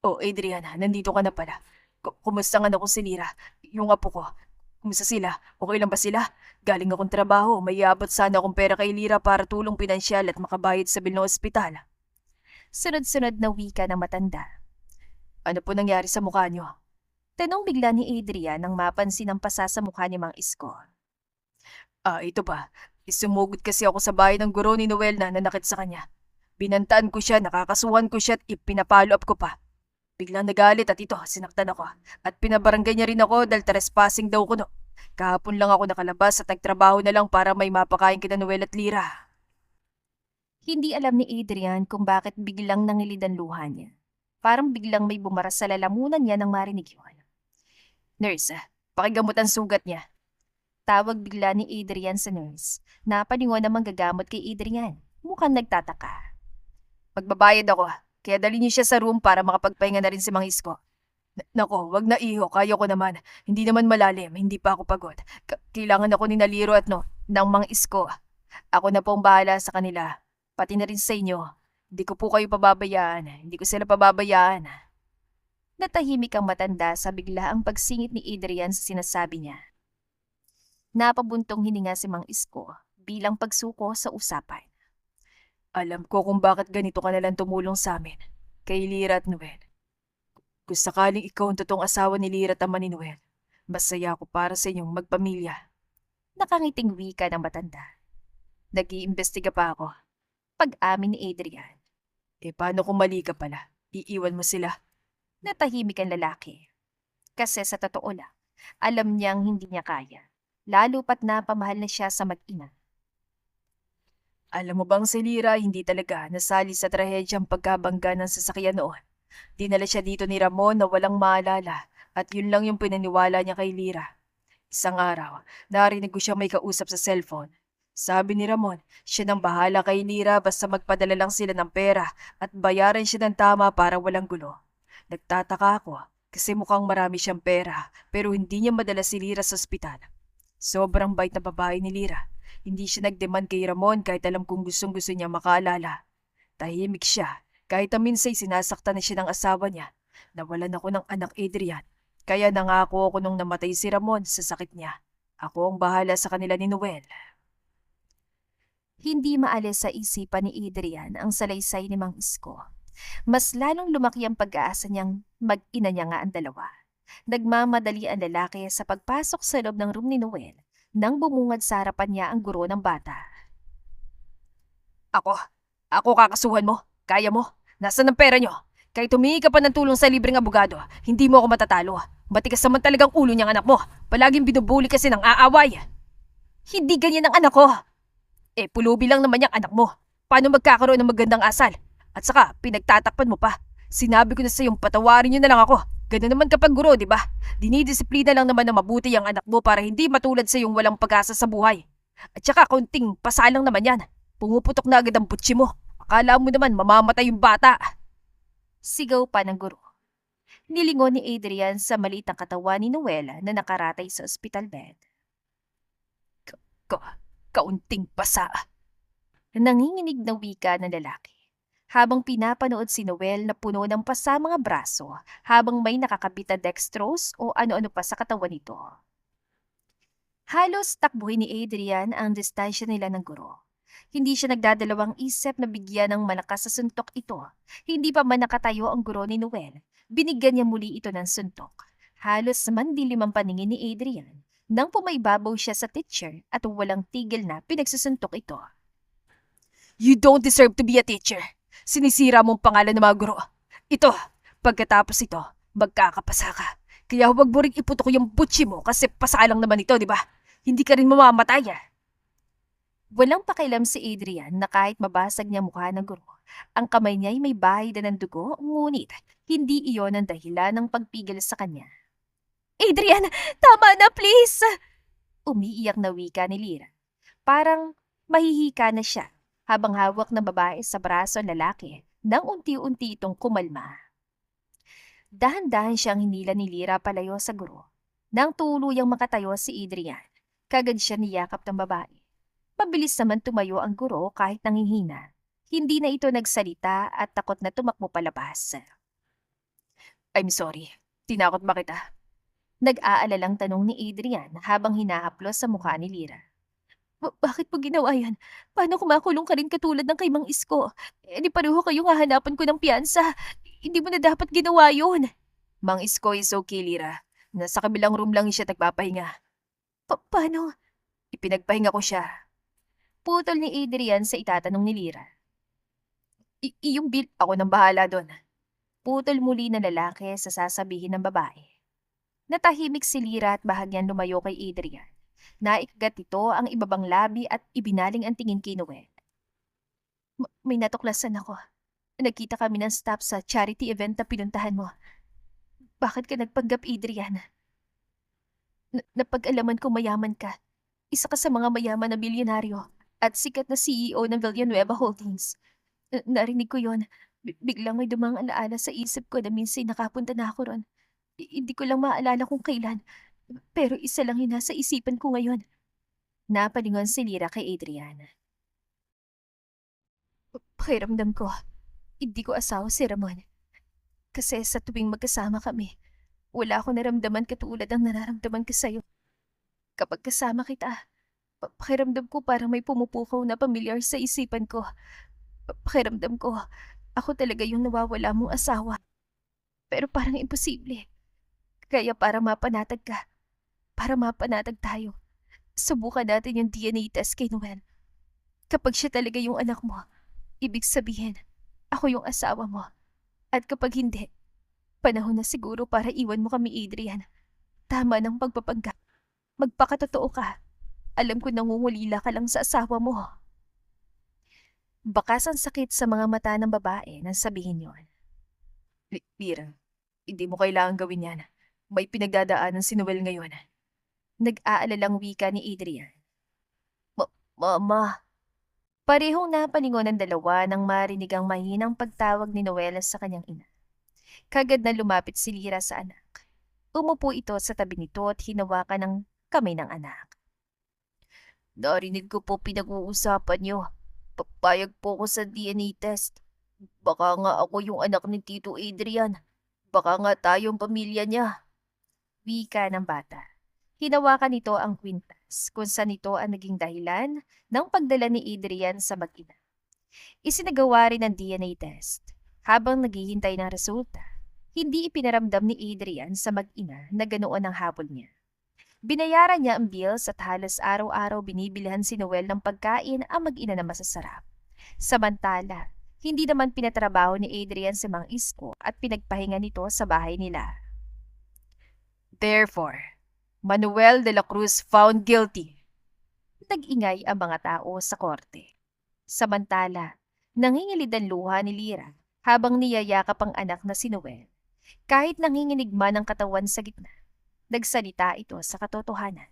Oh, Adrian, nandito ka na pala. Kumusta nga ako si Lira? Yung apo ko. Kumusta sila? Okay lang ba sila? Galing akong trabaho. May iabot sana akong pera kay Lira para tulong pinansyal at makabayad sa bill ng ospital. Sunod-sunod na wika ng matanda. Ano po nangyari sa mukha niyo? Tanong bigla ni Adrian nang mapansin ang pasa sa mukha ni Mang Isko. Ito pa. Isumugod kasi ako sa bahay ng guro ni Noel na nanakit sa kanya. Binantaan ko siya, nakakasuhan ko siya at ipinapalo up ko pa. Biglang nagalit at ito, sinaktan ako. At pinabarangay niya rin ako dahil trespassing daw ko no. Kahapon lang ako nakalabas at nagtrabaho na lang para may mapakain kina Noel at Lira. Hindi alam ni Adrian kung bakit biglang nangilid ang luha niya. Parang biglang may bumaras sa lalamunan niya nang marinig yun. Nurse, pakigamot ang sugat niya. Tawag bigla ni Adrian sa nurse. Napalingon na manggagamot kay Adrian. Mukhang nagtataka. Magbabayad ako, kaya dali niyo siya sa room para makapagpahinga na rin si Mang Isko. Nako, wag na iho, kaya ko naman. Hindi naman malalim, hindi pa ako pagod. Kailangan ako ni Naliro at ng Mang Isko. Ako na po ang bahala sa kanila. Pati na rin sa inyo. Hindi ko po kayo pababayaan. Hindi ko sila pababayaan. Natahimik ang matanda sa biglaang pagsingit ni Adrian sa sinasabi niya. Napabuntong hininga si Mang Isko bilang pagsuko sa usapan. Alam ko kung bakit ganito ka nalang tumulong sa amin. Kay Lira at Noel. Kung sakaling ikaw ang totoong asawa ni Lira at ama ni Noel, masaya ako para sa inyong magpamilya. Nakangiting wika ng matanda. Nag-iimbestiga pa ako. Pag-amin ni Adrian. Paano kung mali ka pala? Iiwan mo sila? Natahimik ang lalaki. Kasi sa totoo lang, alam niyang hindi niya kaya. Lalo pat napamahal na siya sa mag-ina. Alam mo bang si Lira hindi talaga nasali sa trahedyang pagkabangga ng sasakyan noon? Dinala siya dito ni Ramon na walang maalala at yun lang yung pinaniwala niya kay Lira. Isang araw, narinig ko siya may kausap sa cellphone. Sabi ni Ramon, siya nang bahala kay Lira basta magpadala lang sila ng pera at bayaran siya ng tama para walang gulo. Nagtataka ako kasi mukhang marami siyang pera pero hindi niya madala si Lira sa ospital. Sobrang bait na babae ni Lira. Hindi siya nagdemand kay Ramon kahit alam kong gustong-gusto niya makaalala. Tahimik siya kahit minsay sinasaktan na siya ng asawa niya. Nawalan ako ng anak Adrian. Kaya nangako ako nung namatay si Ramon sa sakit niya. Ako ang bahala sa kanila ni Noel. Hindi maalis sa isipan ni Adrian ang salaysay ni Mang Isko. Mas lalong lumaki ang pag-aasa niyang mag-ina niya nga ang dalawa. Nagmamadali ang lalaki sa pagpasok sa loob ng room ni Noel nang bumungad sa harapan niya ang guro ng bata. Ako kakasuhan mo. Kaya mo. Nasaan ang pera niyo? Kahit humingi ka pa ng tulong sa libreng abogado, hindi mo ako matatalo. Matigas naman talagang ulo niyang anak mo. Palaging binubuli kasi ng aaway. Hindi ganyan ang anak ko! Pulubi lang naman yung anak mo. Paano magkakaroon ng magandang asal? At saka, pinagtatakpan mo pa. Sinabi ko na sa iyong patawarin niyo na lang ako. Ganun naman kapag guro, di ba? Dinidisiplina lang naman na mabuti ang anak mo para hindi matulad sa iyong walang pag-asa sa buhay. At saka, kaunting pasalang naman yan. Pumuputok na agad ang butsi mo. Akala mo naman mamamatay yung bata. Sigaw pa ng guro. Nilingon ni Adrian sa maliit na katawan ni Noela na nakaratay sa ospital bed. Kaunting pasa. Nanginginig na wika ng lalaki. Habang pinapanood si Noel na puno ng pasa mga braso habang may nakakabit na dextrose o ano-ano pa sa katawan nito. Halos takbuhin ni Adrian ang distansya nila ng guro. Hindi siya nagdadalawang isip na bigyan ng malakas sa suntok ito. Hindi pa man nakatayo ang guro ni Noel. Binigyan niya muli ito ng suntok. Halos mandilim ang paningin ni Adrian nang pumaibabaw siya sa teacher at walang tigil na pinagsusuntok ito. You don't deserve to be a teacher. Sinisira mong pangalan ng mga guro. Ito, pagkatapos ito, magkakapasa ka. Kaya huwag mo rin iputok yung butsi mo kasi pasalang naman ito, di ba? Hindi ka rin mamamatay ah. Walang pakialam si Adrian na kahit mabasag niya mukha ng guro, ang kamay niya ay may bahay na ng dugo, ngunit hindi iyon ang dahilan ng pagpigil sa kanya. Adrian, tama na please! Umiiyak na wika ni Lira. Parang mahihika na siya habang hawak ng babae sa braso ng lalaki nang unti-unti itong kumalma. Dahan-dahan siyang hinila ni Lira palayo sa guro. Nang tuluyang makatayo si Adrian, kagad siya niyakap ng babae. Mabilis naman tumayo ang guro kahit nanghihina. Hindi na ito nagsalita at takot na tumakbo palabas. I'm sorry. Tinakot ba kita? Nag-aalalang tanong ni Adrian habang hinahaplos sa mukha ni Lira. Bakit mo ginawa yan? Paano kumakulong ka rin katulad ng kay Mang Isko? Di pareho kayong hahanapan ko ng piyansa. Hindi mo na dapat ginawa yun. Mang Isko is okay, Lira. Nasa kabilang room lang siya nagpapahinga. Paano? Ipinagpahinga ko siya. Putol ni Adrian sa itatanong ni Lira. Iyong bill, ako nang bahala doon. Putol muli na lalaki sa sasabihin ng babae. Natahimik si Lira at bahagyang lumayo kay Adrian. Naikagat ito ang ibabang labi at ibinaling ang tingin kay Noel. May natuklasan ako. Nagkita kami ng staff sa charity event na pinuntahan mo. Bakit ka nagpanggap, Adrian? Napag-alaman ko mayaman ka. Isa ka sa mga mayaman na bilyonaryo at sikat na CEO ng Villanueva Holdings. Narinig ko yon. Biglang may dumang alaala sa isip ko na minsan nakapunta na ako ron. Hindi ko lang maalala kung kailan. Pero isa lang yun nasa isipan ko ngayon. Napalingon si Lira kay Adrian. Pakiramdam ko, hindi ko asawa si Ramon. Kasi sa tuwing magkasama kami, wala akong naramdaman katulad ng nararamdaman ko sa'yo. Kapag kasama kita, pakiramdam ko parang may pumupukaw na pamilyar sa isipan ko. Pakiramdam ko, ako talaga yung nawawala mong asawa. Pero parang imposible. Kaya para mapanatag ka, para mapanatag tayo, subukan natin yung DNA test kay Noel. Kapag siya talaga yung anak mo, ibig sabihin, ako yung asawa mo. At kapag hindi, panahon na siguro para iwan mo kami, Adrian. Tama ng pagpapanggap. Magpakatotoo ka. Alam ko nangungulila ka lang sa asawa mo. Bakas ang sakit sa mga mata ng babae nang sabihin yon. Lira, hindi mo kailangan gawin yan. May pinagdadaanan si Noel ngayon. Nag-aalalang wika ni Adrian. Mama. Parehong napalingon ng dalawa nang marinig ang mahinang pagtawag ni Noel sa kanyang ina. Kagad na lumapit si Lira sa anak. Umupo ito sa tabi nito at hinawakan ng kamay ng anak. Narinig ko po pinag-uusapan niyo. Papayag po ko sa DNA test. Baka nga ako yung anak ni Tito Adrian. Baka nga tayong pamilya niya. Wika ng bata. Hinawakan nito ang kwintas kung saan ito ang naging dahilan ng pagdala ni Adrian sa mag-ina. Isinagawa rin ang DNA test. Habang naghihintay ng resulta, hindi ipinaramdam ni Adrian sa mag-ina na ganoon ang habol niya. Binayaran niya ang bills at halos araw-araw binibilhan si Noel ng pagkain ang mag-ina na masasarap. Samantala, hindi naman pinatrabaho ni Adrian si Mang Isko at pinagpahinga nito sa bahay nila. Therefore, Manuel de la Cruz found guilty. Nag-ingay ang mga tao sa korte. Samantala, nangingilid ang luha ni Lira habang niyayakap ang anak na si Noel. Kahit nanginginig man ang katawan sa gitna, nagsalita ito sa katotohanan.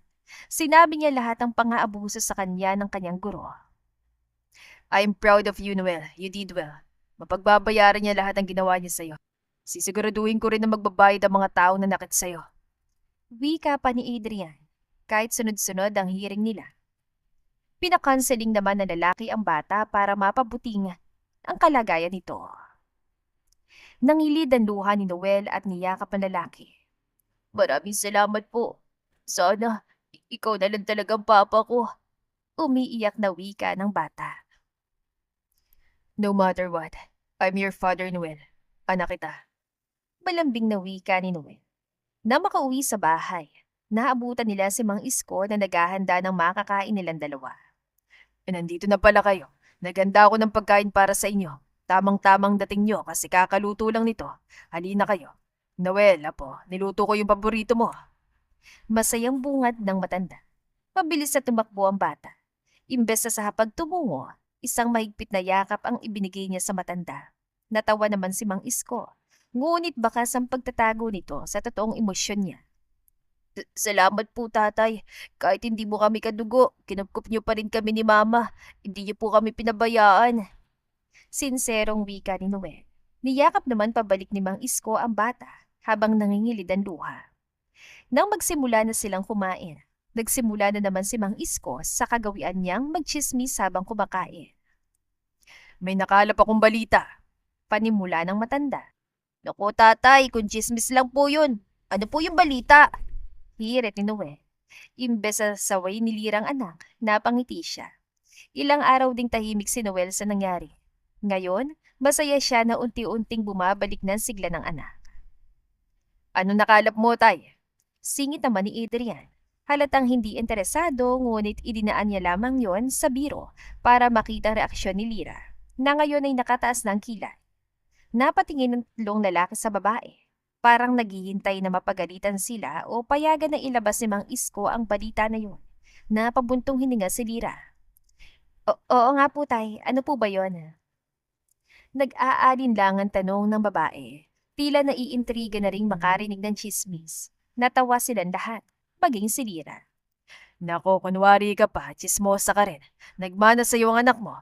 Sinabi niya lahat ng pang-aabuso sa kanya ng kanyang guro. I'm proud of you, Noel. You did well. Mapagbabayaran niya lahat ng ginawa niya sa'yo. Sisiguraduhin ko rin na magbabayad ang mga taong nanakit sa'yo. Wika pa ni Adrian, kahit sunod-sunod ang hearing nila. Pinakanseling naman ng lalaki ang bata para mapabuting ang kalagayan nito. Nangilid ang luha ni Noel at niyakap ang lalaki. Maraming salamat po. Sana, ikaw na lang talagang papa ko. Umiiyak na wika ng bata. No matter what, I'm your father, Noel. Anak kita. Malambing na wika ni Noel. Na makauwi sa bahay, naabutan nila si Mang Isko na naghahanda ng makakain nilang dalawa. Nandito na pala kayo. Naganda ako ng pagkain para sa inyo. Tamang-tamang dating nyo kasi kakaluto lang nito. Halina kayo. Noel, apo, niluto ko yung paborito mo. Masayang bungad ng matanda. Mabilis na tumakbo ang bata. Imbes na sa hapag tumungo, isang mahigpit na yakap ang ibinigay niya sa matanda. Natawa naman si Mang Isko. Ngunit bakas ang pagtatago nito sa totoong emosyon niya. Salamat po, tatay. Kahit hindi mo kami kadugo, kinupkup niyo pa rin kami ni mama. Hindi niyo po kami pinabayaan. Sinserong wika ni Noel. Niyakap naman pabalik ni Mang Isko ang bata habang nangingilid ang luha. Nang magsimula na silang kumain, nagsimula na naman si Mang Isko sa kagawian niyang magchismis habang kumakain. May nakalap akong balita. Panimula ng matanda. Naku, tatay, kung chismis lang po yun. Ano po yung balita? Hirit ni Noel. Imbes sa saway nilirang anak, napangiti siya. Ilang araw ding tahimik si Noel sa nangyari. Ngayon, masaya siya na unti-unting bumabalik ng sigla ng anak. Ano nakalap mo, tay? Singit naman ni Adrian. Halatang hindi interesado, ngunit idinaan niya lamang yon sa biro para makita ang reaksyon ni Lira, na ngayon ay nakataas ng kilay. Napatingin ng tatlong lalaki sa babae. Parang naghihintay na mapagalitan sila o payagan na ilabas ni Mang Isko ang balita na yun. Napabuntong hininga si Lira. Oo nga po, tay. Ano po ba yon? Nag-aalinlangan tanong ng babae. Tila naiintriga na ring makarinig ng chismis. Natawa silang lahat, maging si Lira. Nako, kunwari ka pa, chismosa ka rin. Nagmana sa ang anak mo.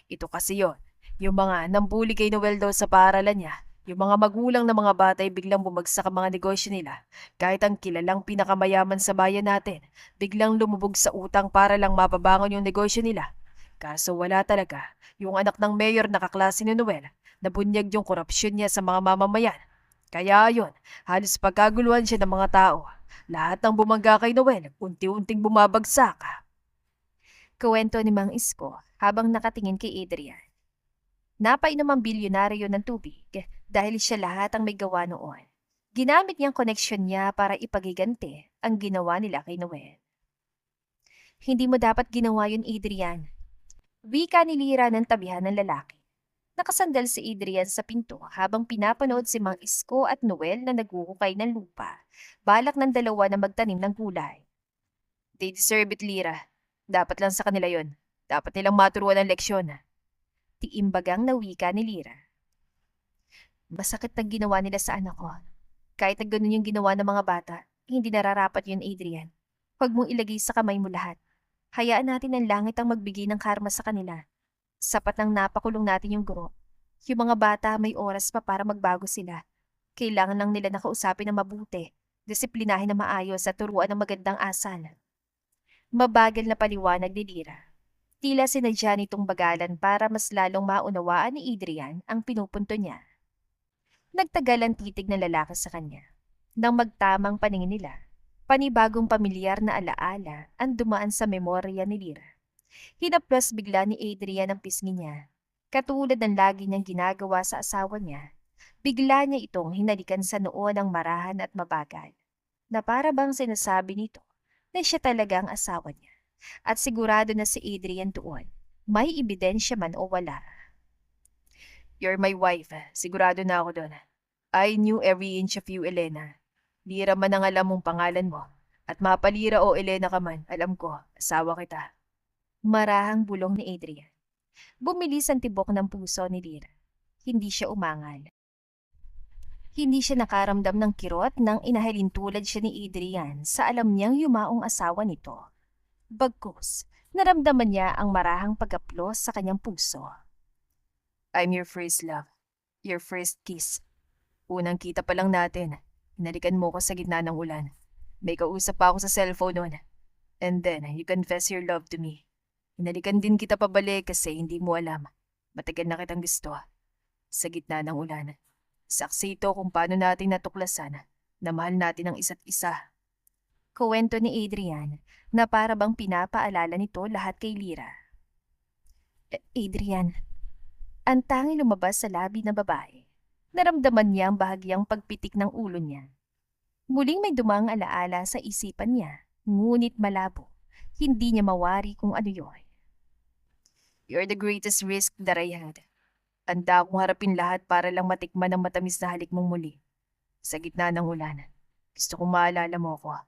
Ito kasi yon. Yung mga nambuli kay Noel daw sa paaralan niya. Yung mga magulang na mga bata ay biglang bumagsak ang mga negosyo nila. Kahit ang kilalang pinakamayaman sa bayan natin, biglang lumubog sa utang para lang mapabangon yung negosyo nila. Kaso wala talaga. Yung anak ng mayor na kaklase ni Noel, nabunyag yung korupsyon niya sa mga mamamayan. Kaya yun, halos pagkaguluhan siya ng mga tao. Lahat ng bumangga kay Noel, unti-unting bumabagsak. Kuwento ni Mang Isko habang nakatingin kay Adrian. Napainom ang bilyonaryo ng tubig dahil siya lahat ang may gawa noon. Ginamit niyang koneksyon niya para ipagiganti ang ginawa nila kay Noel. Hindi mo dapat ginawa yun, Adrian. Wika ni Lira ng tabihan ng lalaki. Nakasandal si Adrian sa pinto habang pinapanood si Mang Isko at Noel na naguhukay ng lupa. Balak ng dalawa na magtanim ng gulay. They deserve it, Lira. Dapat lang sa kanila yon. Dapat nilang maturuan ng leksyon. Tiimbagang na wika ni Lira. Masakit ang ginawa nila sa anak ko. Kahit na ganun yung ginawa ng mga bata, hindi nararapat yun, Adrian. Huwag mong ilagay sa kamay mo lahat. Hayaan natin ang langit ang magbigay ng karma sa kanila. Sapat nang napakulong natin yung guro. Yung mga bata may oras pa para magbago sila. Kailangan lang nila nakausapin na mabuti, disiplinahin na maayos at turuan ng magandang asal. Mabagal na paliwanag ni Lira. Tila sinadya nitong bagalan para mas lalong maunawaan ni Adrian ang pinupunto niya. Nagtagal ang titig ng lalaki sa kanya. Nang magtamang paningin nila, panibagong pamilyar na alaala ang dumaan sa memorya ni Lira. Hinaplos bigla ni Adrian ang pisngi niya. Katulad ng lagi niyang ginagawa sa asawa niya, bigla niya itong hinalikan sa noo ng marahan at mabagal, na para bang sinasabi nito na siya talaga ang asawa niya. At sigurado na si Adrian doon, may ebidensya man o wala. You're my wife. Sigurado na ako doon. I knew every inch of you, Elena. Lira man ang alam mong pangalan mo. At mapalira o Elena ka man, alam ko, asawa kita. Marahang bulong ni Adrian. Bumilis ang tibok ng puso ni Lira. Hindi siya umangal. Hindi siya nakaramdam ng kirot nang inahalin tulad siya ni Adrian sa alam niyang yumaong asawa nito. Bagkus, naramdaman niya ang marahang pag-aplos sa kanyang puso. I'm your first love. Your first kiss. Unang kita pa lang natin. Hinalikan mo ko sa gitna ng ulan. May kausap pa ako sa cellphone noon. And then, you confess your love to me. Hinalikan din kita pabalik kasi hindi mo alam. Matagal na kitang gusto. Sa gitna ng ulan. Saksi ito kung paano natin natuklasan na mahal natin ang isa't isa. Kuwento ni Adrian na para bang pinapaalala nito lahat kay Lira. Adrian, ang tanging lumabas sa labi ng babae. Naramdaman niya ang bahagyang pagpitik ng ulo niya. Muling may dumang alaala sa isipan niya, ngunit malabo. Hindi niya mawari kung ano yun. You're the greatest risk that I had. Handa akong harapin lahat para lang matikman ang matamis na halik mong muli. Sa gitna ng ulan, gusto kong maalala mo ko.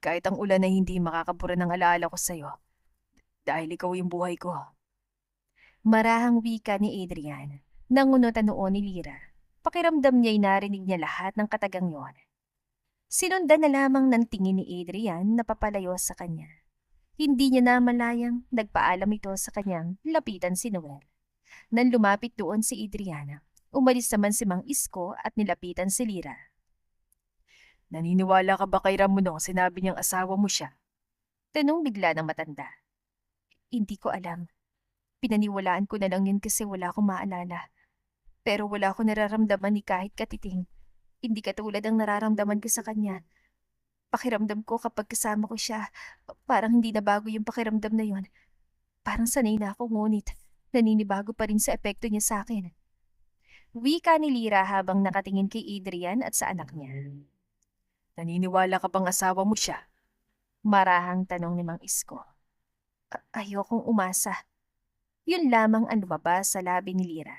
Kahit ang ulan ay hindi makakabura ng alaala ko sa'yo. Dahil ikaw yung buhay ko. Marahang wika ni Adrian. Nangunot ang noo ni Lyra. Pakiramdam niya'y narinig niya lahat ng katagang yon. Sinundan na lamang ng tingin ni Adrian na papalayo sa kanya. Hindi niya namalayang nagpaalam ito sa kanyang lapitan si Noel. Nang lumapit doon si Adriana, umalis naman si Mang Isko at nilapitan si Lyra. Naniniwala ka ba kay Ramon nung sinabi niyang asawa mo siya? Tanong bigla ng matanda. Hindi ko alam. Pinaniwalaan ko na lang yun kasi wala akong maalala. Pero wala akong nararamdaman ni kahit katiting. Hindi katulad ang nararamdaman ko sa kanya. Pakiramdam ko kapag kasama ko siya, parang hindi na bago yung pakiramdam na yun. Parang sanay na ako ngunit naninibago pa rin sa epekto niya sa akin. Wika ni Lyra habang nakatingin kay Adrian at sa anak niya. Naniniwala ka bang asawa mo siya? Marahang tanong ni Mang Isko. Ayokong umasa. Yun lamang ang lumabas sa labi ni Lyra.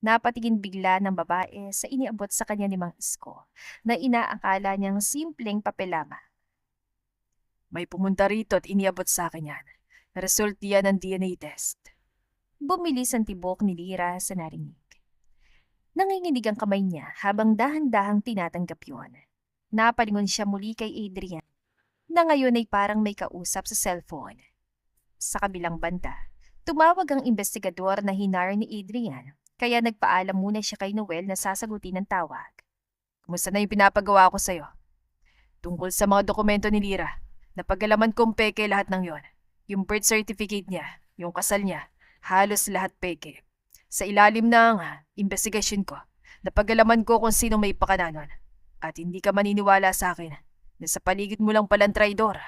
Napatingin bigla ng babae sa iniabot sa kanya ni Mang Isko na inaakala niyang simpleng papel lamang. May pumunta rito at iniabot sa akin yan. Result yan ng DNA test. Bumilis ang tibok ni Lyra sa narinig. Nanginginig ang kamay niya habang dahan-dahang tinatanggap yun. Napalingon siya muli kay Adrian na ngayon ay parang may kausap sa cellphone. Sa kabilang banda, tumawag ang investigador na hinar ni Adrian kaya nagpaalam muna siya kay Noel na sasagutin ng tawag. Kumusta na yung pinapagawa ko sa'yo? Tungkol sa mga dokumento ni Lyra, napagalaman kong peke lahat ng yon. Yung birth certificate niya, yung kasal niya, halos lahat peke. Sa ilalim ng investigasyon ko, napagalaman ko kung sino may pakananon. At hindi ka maniniwala sa akin na sa paligid mo lang palang traidor.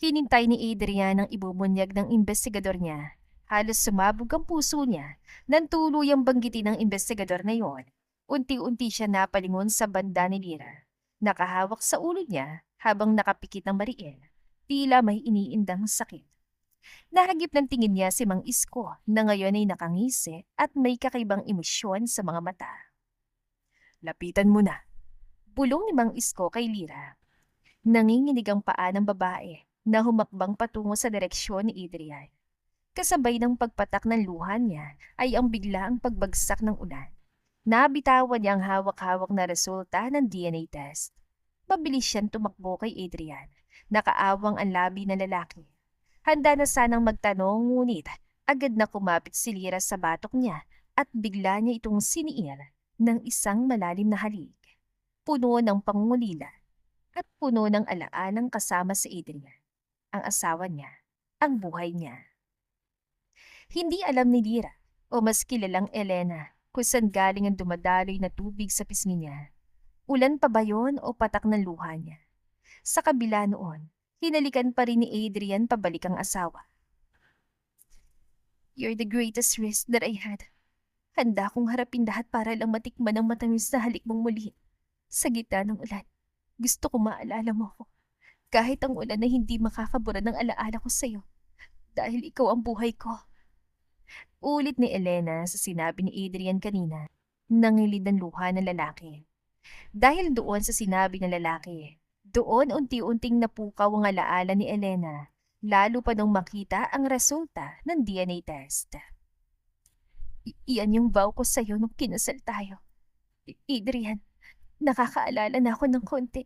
Hinintay ni Adrian ang ibubunyag ng investigador niya. Halos sumabog ang puso niya nang tuluyang banggitin ng investigador na yon. Unti-unti siya napalingon sa banda ni Lyra. Nakahawak sa ulo niya habang nakapikit ng mariin. Tila may iniindang sakit. Nahagip ng tingin niya si Mang Isko na ngayon ay nakangisi at may kakaibang emosyon sa mga mata. Lapitan mo na. Bulong ni Mang Isko kay Lyra. Nanginginig ang paa ng babae na humakbang patungo sa direksyon ni Adrian. Kasabay ng pagpatak ng luha niya ay ang biglaang pagbagsak ng ulan. Nabitawan niya ang hawak-hawak na resulta ng DNA test. Mabilis siyang tumakbo kay Adrian. Nakaawang ang labi ng lalaki. Handa na sanang magtanong ngunit agad na kumapit si Lyra sa batok niya at bigla niya itong siniir ng isang malalim na halik. Puno ng pangungulila at puno ng alaalang kasama si Adrian. Ang asawa niya, ang buhay niya. Hindi alam ni Lyra o mas kilalang Elena kung saan galing ang dumadaloy na tubig sa pisngi niya. Ulan pa ba yun o patak ng luha niya? Sa kabila noon, hinalikan pa rin ni Adrian pabalik ang asawa. You're the greatest risk that I had. Handa akong harapin lahat para lang matikman ang matamis na halik mong muli. Sa gitna ng ulan, gusto ko maalala mo ko. Kahit ang ulan na hindi makakabura ng alaala ko sa'yo. Dahil ikaw ang buhay ko. Ulit ni Elena sa sinabi ni Adrian kanina. Nangilid ang luha ng lalaki. Dahil doon sa sinabi ng lalaki, doon unti-unting napukaw ang alaala ni Elena, lalo pa nung makita ang resulta ng DNA test. Iyan yung vow ko sa'yo nung kinasal tayo. Adrian, nakakaalala na ako ng konti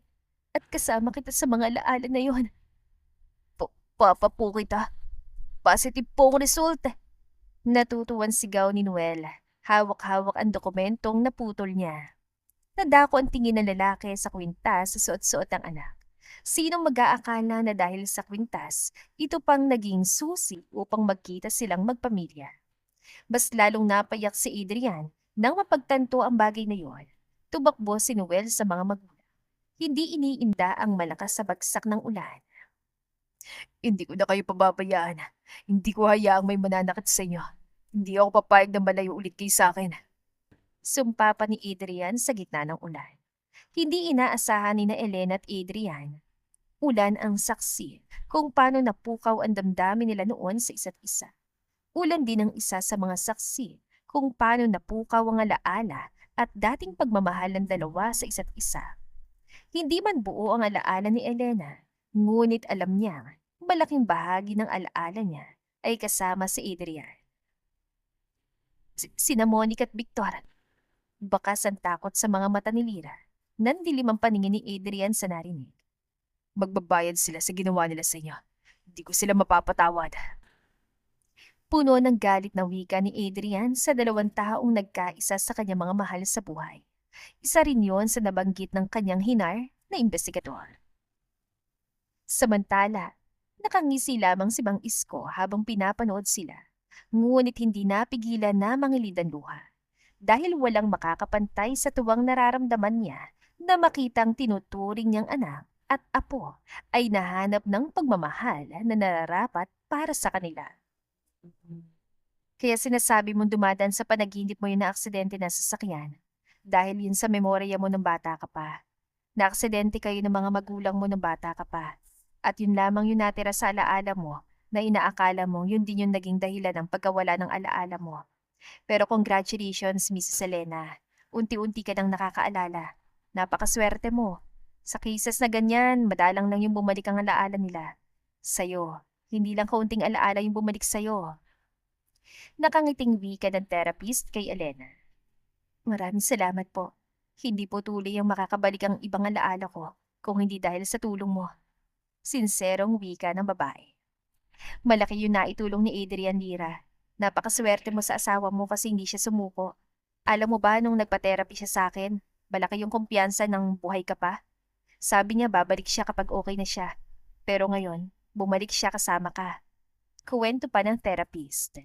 at kasama kita sa mga alaala na yon. Papa po kita. Positive po ang result. Natutuwan sigaw ni Noel. Hawak-hawak ang dokumentong naputol niya. Nadako ang tingin ng lalaki sa kwintas sa suot-suot ng anak. Sinong mag-aakala na dahil sa kwintas, ito pang naging susi upang magkita silang magpamilya. Mas lalong napayak si Adrian nang mapagtanto ang bagay na yon. Tumakbo si Noel sa mga magulang. Hindi iniinda ang malakas sa bagsak ng ulan. Hindi ko na kayo pababayaan. Hindi ko hayaang may mananakit sa inyo. Hindi ako papayag na malayo ulit kayo sa akin. Sumpa pa ni Adrian sa gitna ng ulan. Hindi inaasahan ni na Elena at Adrian. Ulan ang saksi kung paano napukaw ang damdamin nila noon sa isa't isa. Ulan din ang isa sa mga saksi kung paano napukaw ang alaala at dating pagmamahal ng dalawa sa isa't isa. Hindi man buo ang alaala ni Elena, ngunit alam niya malaking bahagi ng alaala niya ay kasama si Adrian. Sina Monica at Victor, bakas ang takot sa mga mata ni Lyra. Nandilim ang paningin ni Adrian sa narinig. Magbabayad sila sa ginawa nila sa inyo. Hindi ko sila mapapatawad. Puno ng galit na wika ni Adrian sa dalawang taong nagkaisa sa kanyang mga mahal sa buhay. Isa rin yon sa nabanggit ng kanyang hinar na investigador. Samantala, nakangisi lamang si Mang Isko habang pinapanood sila, ngunit hindi napigilan na mangilid ang luha. Dahil walang makakapantay sa tuwang nararamdaman niya na makitang tinuturing niyang anak at apo ay nahanap ng pagmamahal na nararapat para sa kanila. Kaya sinasabi mong dumadaan sa panaginip mo yun na aksidente na sasakyan dahil yun sa memorya mo ng bata ka pa. Na-aksidente kayo ng mga magulang mo ng bata ka pa. At yun lamang yung natira sa alaala mo na inaakala mong yun din yung naging dahilan ng pagkawala ng alaala mo. Pero congratulations, Mrs. Elena. Unti-unti ka nang nakakaalala. Napakaswerte mo. Sa cases na ganyan, madalang lang yung bumalik ang alaala nila. Sa'yo, hindi lang kaunting alaala yung bumalik sa'yo. Nakangiting wika ng therapist kay Elena. Maraming salamat po. Hindi po tuloy ang makakabalik ang ibang alaala ko kung hindi dahil sa tulong mo. Sinserong wika ng babae. Malaki yung naitulong ni Adrian, Lyra. Napakaswerte mo sa asawa mo kasi hindi siya sumuko. Alam mo ba nung nagpa-therapy siya sa akin, malaki yung kumpiyansa ng buhay ka pa? Sabi niya babalik siya kapag okay na siya. Pero ngayon, bumalik siya kasama ka. Kuwento pa ng therapist.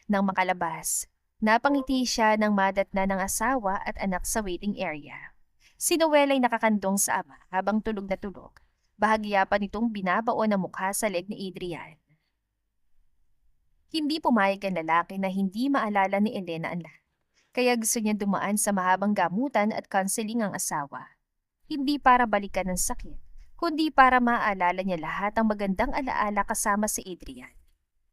Nang makalabas, napangiti siya ng madatna ng asawa at anak sa waiting area. Si Noel ay nakakandong sa ama habang tulog na tulog. Bahagya pa nitong binabaon ang mukha sa leg ni Adrian. Hindi pumayag ang lalaki na hindi maalala ni Elena ang lahat. Kaya gusto niya dumaan sa mahabang gamutan at counseling ang asawa. Hindi para balikan ng sakit, kundi para maaalala niya lahat ang magandang alaala kasama si Adrian.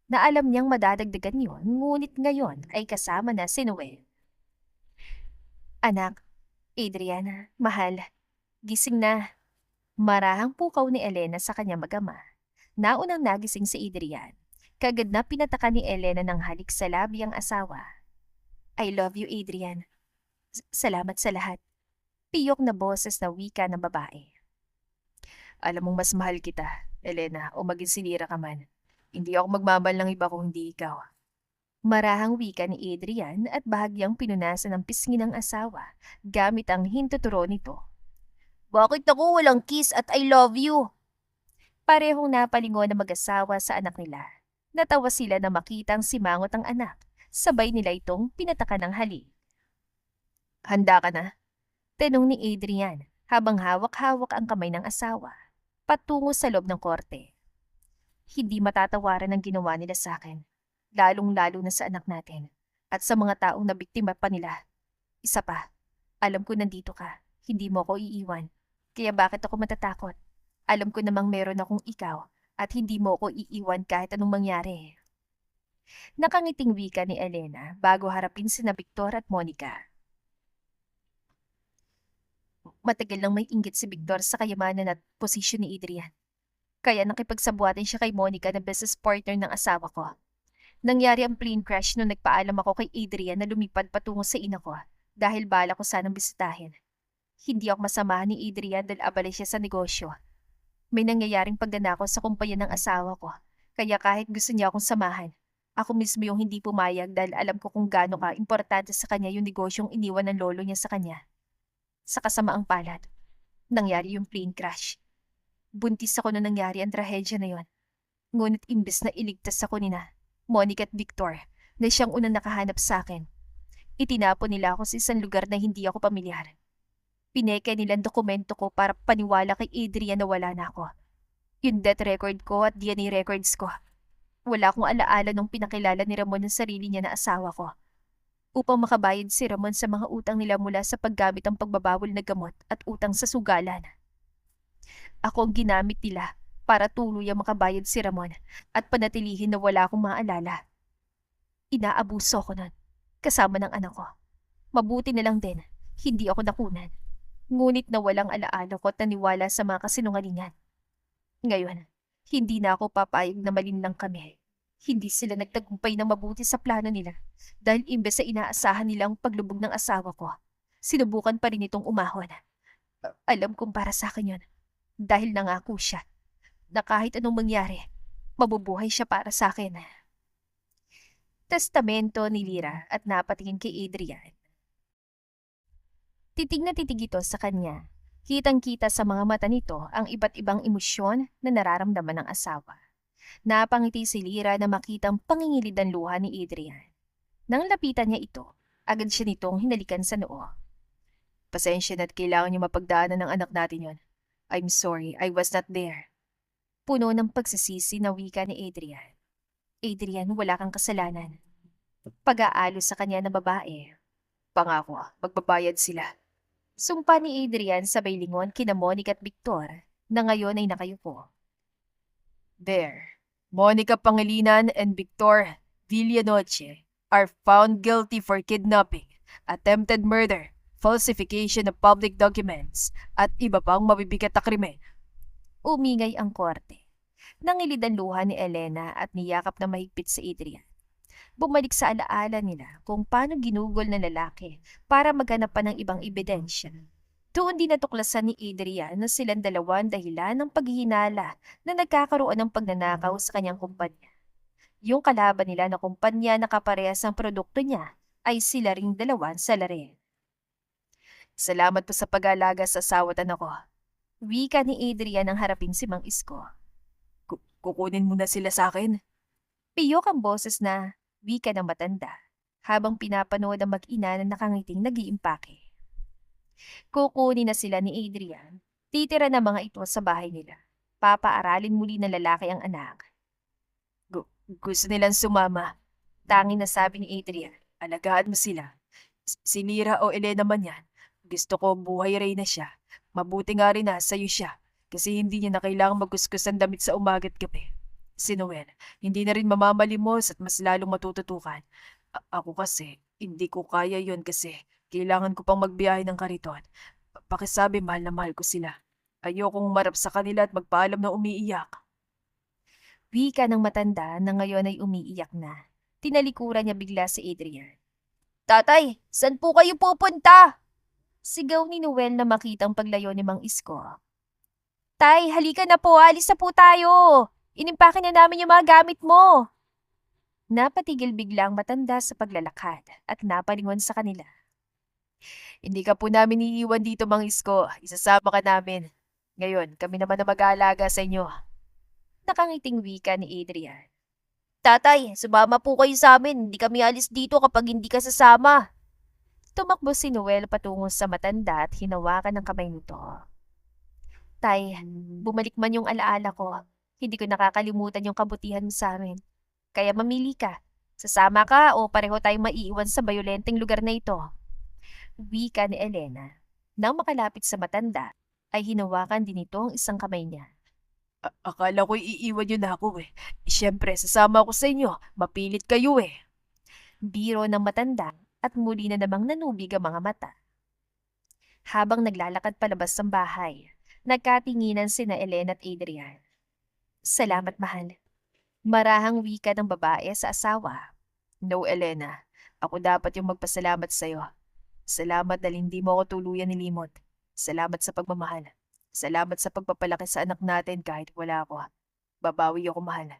Na alam niyang madadagdagan yon, ngunit ngayon ay kasama na si Noel. Anak, Adrian, mahal, gising na. Marahang pukaw ni Elena sa kanyang mag-ama. Naunang nagising si Adrian. Kagad na pinataka ni Elena ng halik sa labi ang asawa. I love you, Adrian. Salamat sa lahat. Piyok na boses na wika ng babae. Alam mong mas mahal kita, Elena, o maging sinira ka man. Hindi ako magmamahal ng iba kung hindi ikaw. Marahang wika ni Adrian at bahagyang pinunasan ng pisngi ng asawa gamit ang hintuturo nito. Bakit ako walang kiss at I love you? Parehong napalingon na mag-asawa sa anak nila. Natawa sila na makitang simangot ang anak. Sabay nila itong pinataka ng halik. Handa ka na? Tanong ni Adrian habang hawak-hawak ang kamay ng asawa patungo sa loob ng korte. Hindi matatawaran ang ginawa nila sa akin, lalong-lalo na sa anak natin at sa mga taong nabiktima pa nila. Isa pa, alam ko nandito ka, hindi mo ako iiwan. Kaya bakit ako matatakot? Alam ko namang meron akong ikaw at hindi mo ako iiwan kahit anong mangyari. Nakangiting wika ni Elena bago harapin sina Victor at Monica. Matagal nang may inggit si Victor sa kayamanan at posisyon ni Adrian. Kaya nakipagsabuatin siya kay Monica na business partner ng asawa ko. Nangyari ang plane crash nung nagpaalam ako kay Adrian na lumipad patungo sa ina ko dahil bala ko sanang bisitahin. Hindi ako masamahan ni Adrian dahil abala siya sa negosyo. May nangyayaring pagnanakaw sa kumpanya ng asawa ko, kaya kahit gusto niya akong samahan, ako mismo yung hindi pumayag dahil alam ko kung gaano ka importante sa kanya yung negosyong iniwan ng lolo niya sa kanya. Sa kasamaang palad, nangyari yung plane crash. Buntis ako nung nangyari ang trahedya na yon. Ngunit imbes na iligtas ako ni Monica at Victor na siyang unang nakahanap sa akin, itinapon nila ako sa isang lugar na hindi ako pamilyar. Pineke nilang dokumento ko para paniwala kay Adrian na wala na ako. Yung death record ko at DNA records ko. Wala akong alaala nung pinakilala ni Ramon ng sarili niya na asawa ko. Upang makabayad si Ramon sa mga utang nila mula sa paggamit ng pagbabawal na gamot at utang sa sugalan. Ako ang ginamit nila para tuluyang makabayad si Ramon at panatilihin na wala akong maalala. Inaabuso ko nun, kasama ng anak ko. Mabuti na lang din, hindi ako nakunan. Ngunit nawalang alaala ko at naniwala sa mga kasinungalingan. Ngayon, hindi na ako papayag na malinlang kami. Hindi sila nagtagumpay ng mabuti sa plano nila dahil imbes sa inaasahan nilang paglubog ng asawa ko, sinubukan pa rin itong umahon. Alam kong para sa akin yun dahil nangako siya na kahit anong mangyari, mabubuhay siya para sa akin. Testamento ni Lyra at napatingin kay Adrian. Titig na titig ito sa kanya. Kitang-kita sa mga mata nito ang iba't ibang emosyon na nararamdaman ng asawa. Napangiti si Lyra na makitang pangingilid ang luha ni Adrian. Nang lapitan niya ito, agad siya nitong hinalikan sa noo. Pasensya na't kailangan niyo mapagdaanan ng anak natin yon. I'm sorry, I was not there. Puno ng pagsisisi na wika ni Adrian. Adrian, wala kang kasalanan. Pag-aalo sa kanya na babae. Pangako, magbabayad sila. Sumpa ni Adrian sabay lingon kina Monica at Victor na ngayon ay nakayupo. There, Monica Pangilinan and Victor Villanoche are found guilty for kidnapping, attempted murder, falsification of public documents, at iba pang mabibigat na krimen. Umingay ang korte. Nangilid ang luha ni Elena at niyakap na mahigpit sa Adrian. Bumalik sa alaala nila kung paano ginugol ng lalaki para maghanap pa ng ibang ebidensya. Doon din natuklasan ni Adrian na silang dalawa ang dahilan ng paghihinala na nagkakaroon ng pagnanakaw sa kanyang kumpanya. Yung kalaban nila na kumpanya na kaparehas ang produkto niya ay sila ring dalawa sa salarin. Salamat po sa pag-aalaga sa asawa at anak ko. Wika ni Adrian ang harapin si Mang Isko. Kukunin mo na sila sa akin. Piyok ang boses na wika ng matanda habang pinapanood ang mag-ina na nakangiting nag-iimpake. Kukunin na sila ni Adrian. Titira na mga ito sa bahay nila. Papaaralin muli ng lalaki ang anak. Gusto nilang sumama. Tanging nasabi ni Adrian. Alagaan mo sila. Si Lyra o Elena man yan. Gusto ko buhay reyna siya. Mabuti nga rin na sa'yo siya. Kasi hindi niya na kailangang magkuskus ang damit sa umaga at gabi. Si Noel, hindi na rin mamamalimos at mas lalong matututukan. Ako kasi, hindi ko kaya yon kasi kailangan ko pang magbiyahe ng kariton. Pakisabi mahal na mahal ko sila. Ayokong marap sa kanila at magpaalam na umiiyak. Wika ng matanda na ngayon ay umiiyak na. Tinalikuran niya bigla si Adrian. Tatay, saan po kayo pupunta? Sigaw ni Noel na makitang paglayo ni Mang Isko. Tay, halika na po, alis na po tayo. Inimpake na namin yung mga gamit mo. Napatigil biglang matanda sa paglalakad at napalingon sa kanila. Hindi ka po namin iiwan dito, Mang Isko. Isasama ka namin. Ngayon, kami naman na mag-aalaga sa inyo. Nakangiting wika ni Adrian. Tatay, sumama po kayo sa amin. Hindi kami alis dito kapag hindi ka sasama. Tumakbo si Noel patungo sa matanda at hinawakan ng kamay nito. Tay, bumalik man yung alaala ko. Hindi ko nakakalimutan yung kabutihan mo sa amin. Kaya mamili ka. Sasama ka o pareho tayong maiiwan sa bayolenteng lugar na ito. Wika ni Elena. Nang makalapit sa matanda, ay hinawakan din ito ang isang kamay niya. Akala ko iiwan niyo na ako eh. Siyempre, sasama ako sa inyo. Mapilit kayo eh. Biro ng matanda at muli na namang nanubig ang mga mata. Habang naglalakad palabas ng bahay, nagkatinginan sina Elena at Adrian. Salamat, mahal. Marahang wika ng babae sa asawa. No, Elena. Ako dapat yung magpasalamat sa'yo. Salamat dahil hindi mo ako tuluyan nilimot. Salamat sa pagmamahal. Salamat sa pagpapalaki sa anak natin kahit wala ako. Babawi ako, mahal.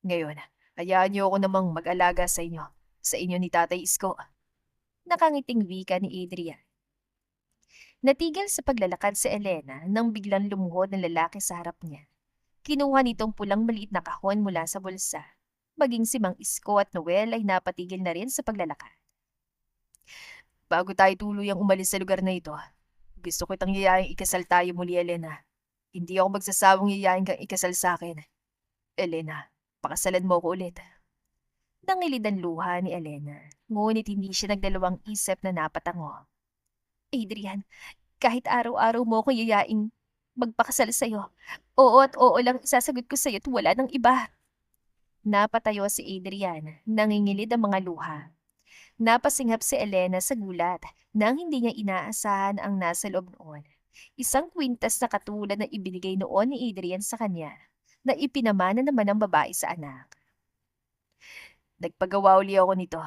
Ngayon, hayaan niyo ako namang mag-alaga sa inyo. Sa inyo ni Tatay Isko. Nakangiting wika ni Adrian. Natigil sa paglalakad si Elena nang biglang lumuhod ng lalaki sa harap niya. Kinuha nitong pulang maliit na kahon mula sa bulsa. Maging si Mang Isko at Noel ay napatigil na rin sa paglalakad. Bago tayo tuluyang umalis sa lugar na ito, gusto ko itang yayaing ikasal tayo muli, Elena. Hindi ako magsasawang yayaing kang ikasal sa akin. Elena, pakasalan mo ko ulit. Nangilid ang luha ni Elena, ngunit hindi siya nagdalawang isip na napatango. Adrian, kahit araw-araw mo ko yayaing magpakasal sa'yo, oo at oo lang isasagot ko sa'yo at wala nang iba. Napatayo si Adrian, nangingilid ang mga luha. Napasingap si Elena sa gulat nang hindi niya inaasahan ang nasa loob noon. Isang kwintas na katulad na ibinigay noon ni Adrian sa kanya na ipinamana naman ng babae sa anak. Nagpagawa uli ako nito.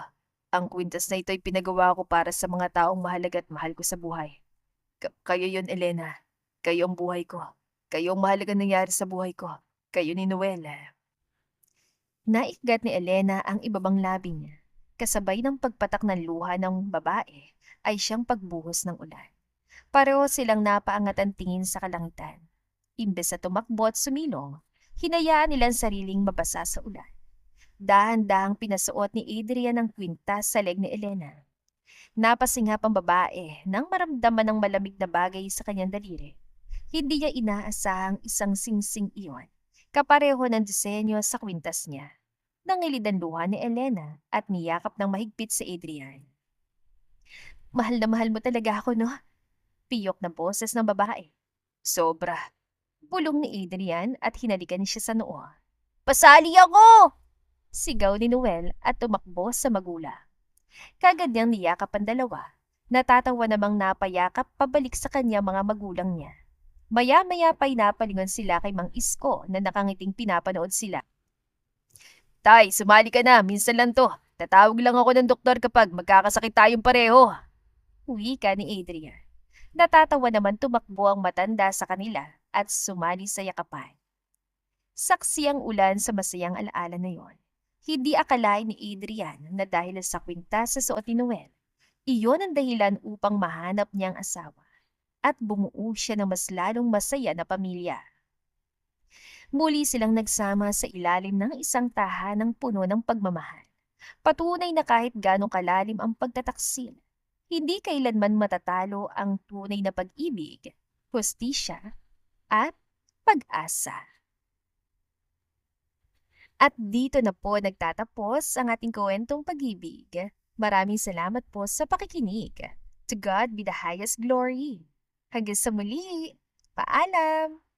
Ang kwintas na ito ay pinagawa ko para sa mga taong mahalaga at mahal ko sa buhay. Kayo yon, Elena. Kayo ang buhay ko. Kayo ang mahalagang nangyari sa buhay ko. Kayo ni Noel. Naigat ni Elena ang ibabang labi niya. Kasabay ng pagpatak ng luha ng babae ay siyang pagbuhos ng ulan. Pareho silang napaangat ang tingin sa kalangitan. Imbes na tumakbo at sumilong, hinayaan nilang sariling mabasa sa ulan. Dahan-dahang pinasuot ni Adrian ang kwintas sa leg ni Elena. Napasingap ang babae nang maramdaman ng malamig na bagay sa kanyang daliri. Hindi niya inaasahang isang singsing iyon, kapareho ng disenyo sa kwintas niya. Nangilid ang luha ni Elena at niyakap ng mahigpit si Adrian. Mahal na mahal mo talaga ako, no? Piyok na boses ng babae. Sobra. Bulong ni Adrian at hinalikan siya sa noo. Pasali ako! Sigaw ni Noel at tumakbo sa magulang. Kagad niyang niyakap ang dalawa. Natatawa namang napayakap pabalik sa kanya mga magulang niya. Maya-maya pa'y napalingon sila kay Mang Isko na nakangiting pinapanood sila. Tay, sumali ka na. Minsan lang to. Tatawag lang ako ng doktor kapag magkakasakit tayong pareho. Wika ni Adrian. Natatawa naman tumakbo ang matanda sa kanila at sumali sa yakapan. Saksi ang ulan sa masayang alaala na yon. Hindi akalain ni Adrian na dahil sa kwintas sa suot ni Noel, iyon ang dahilan upang mahanap niyang asawa at bumuo siya ng mas lalong masaya na pamilya. Muli silang nagsama sa ilalim ng isang tahanang puno ng pagmamahal. Patunay na kahit gaano kalalim ang pagtataksil, hindi kailanman matatalo ang tunay na pag-ibig, hustisya, at pag-asa. At dito na po nagtatapos ang ating kwentong pag-ibig. Maraming salamat po sa pakikinig. To God be the highest glory. Hanggang sa muli. Paalam!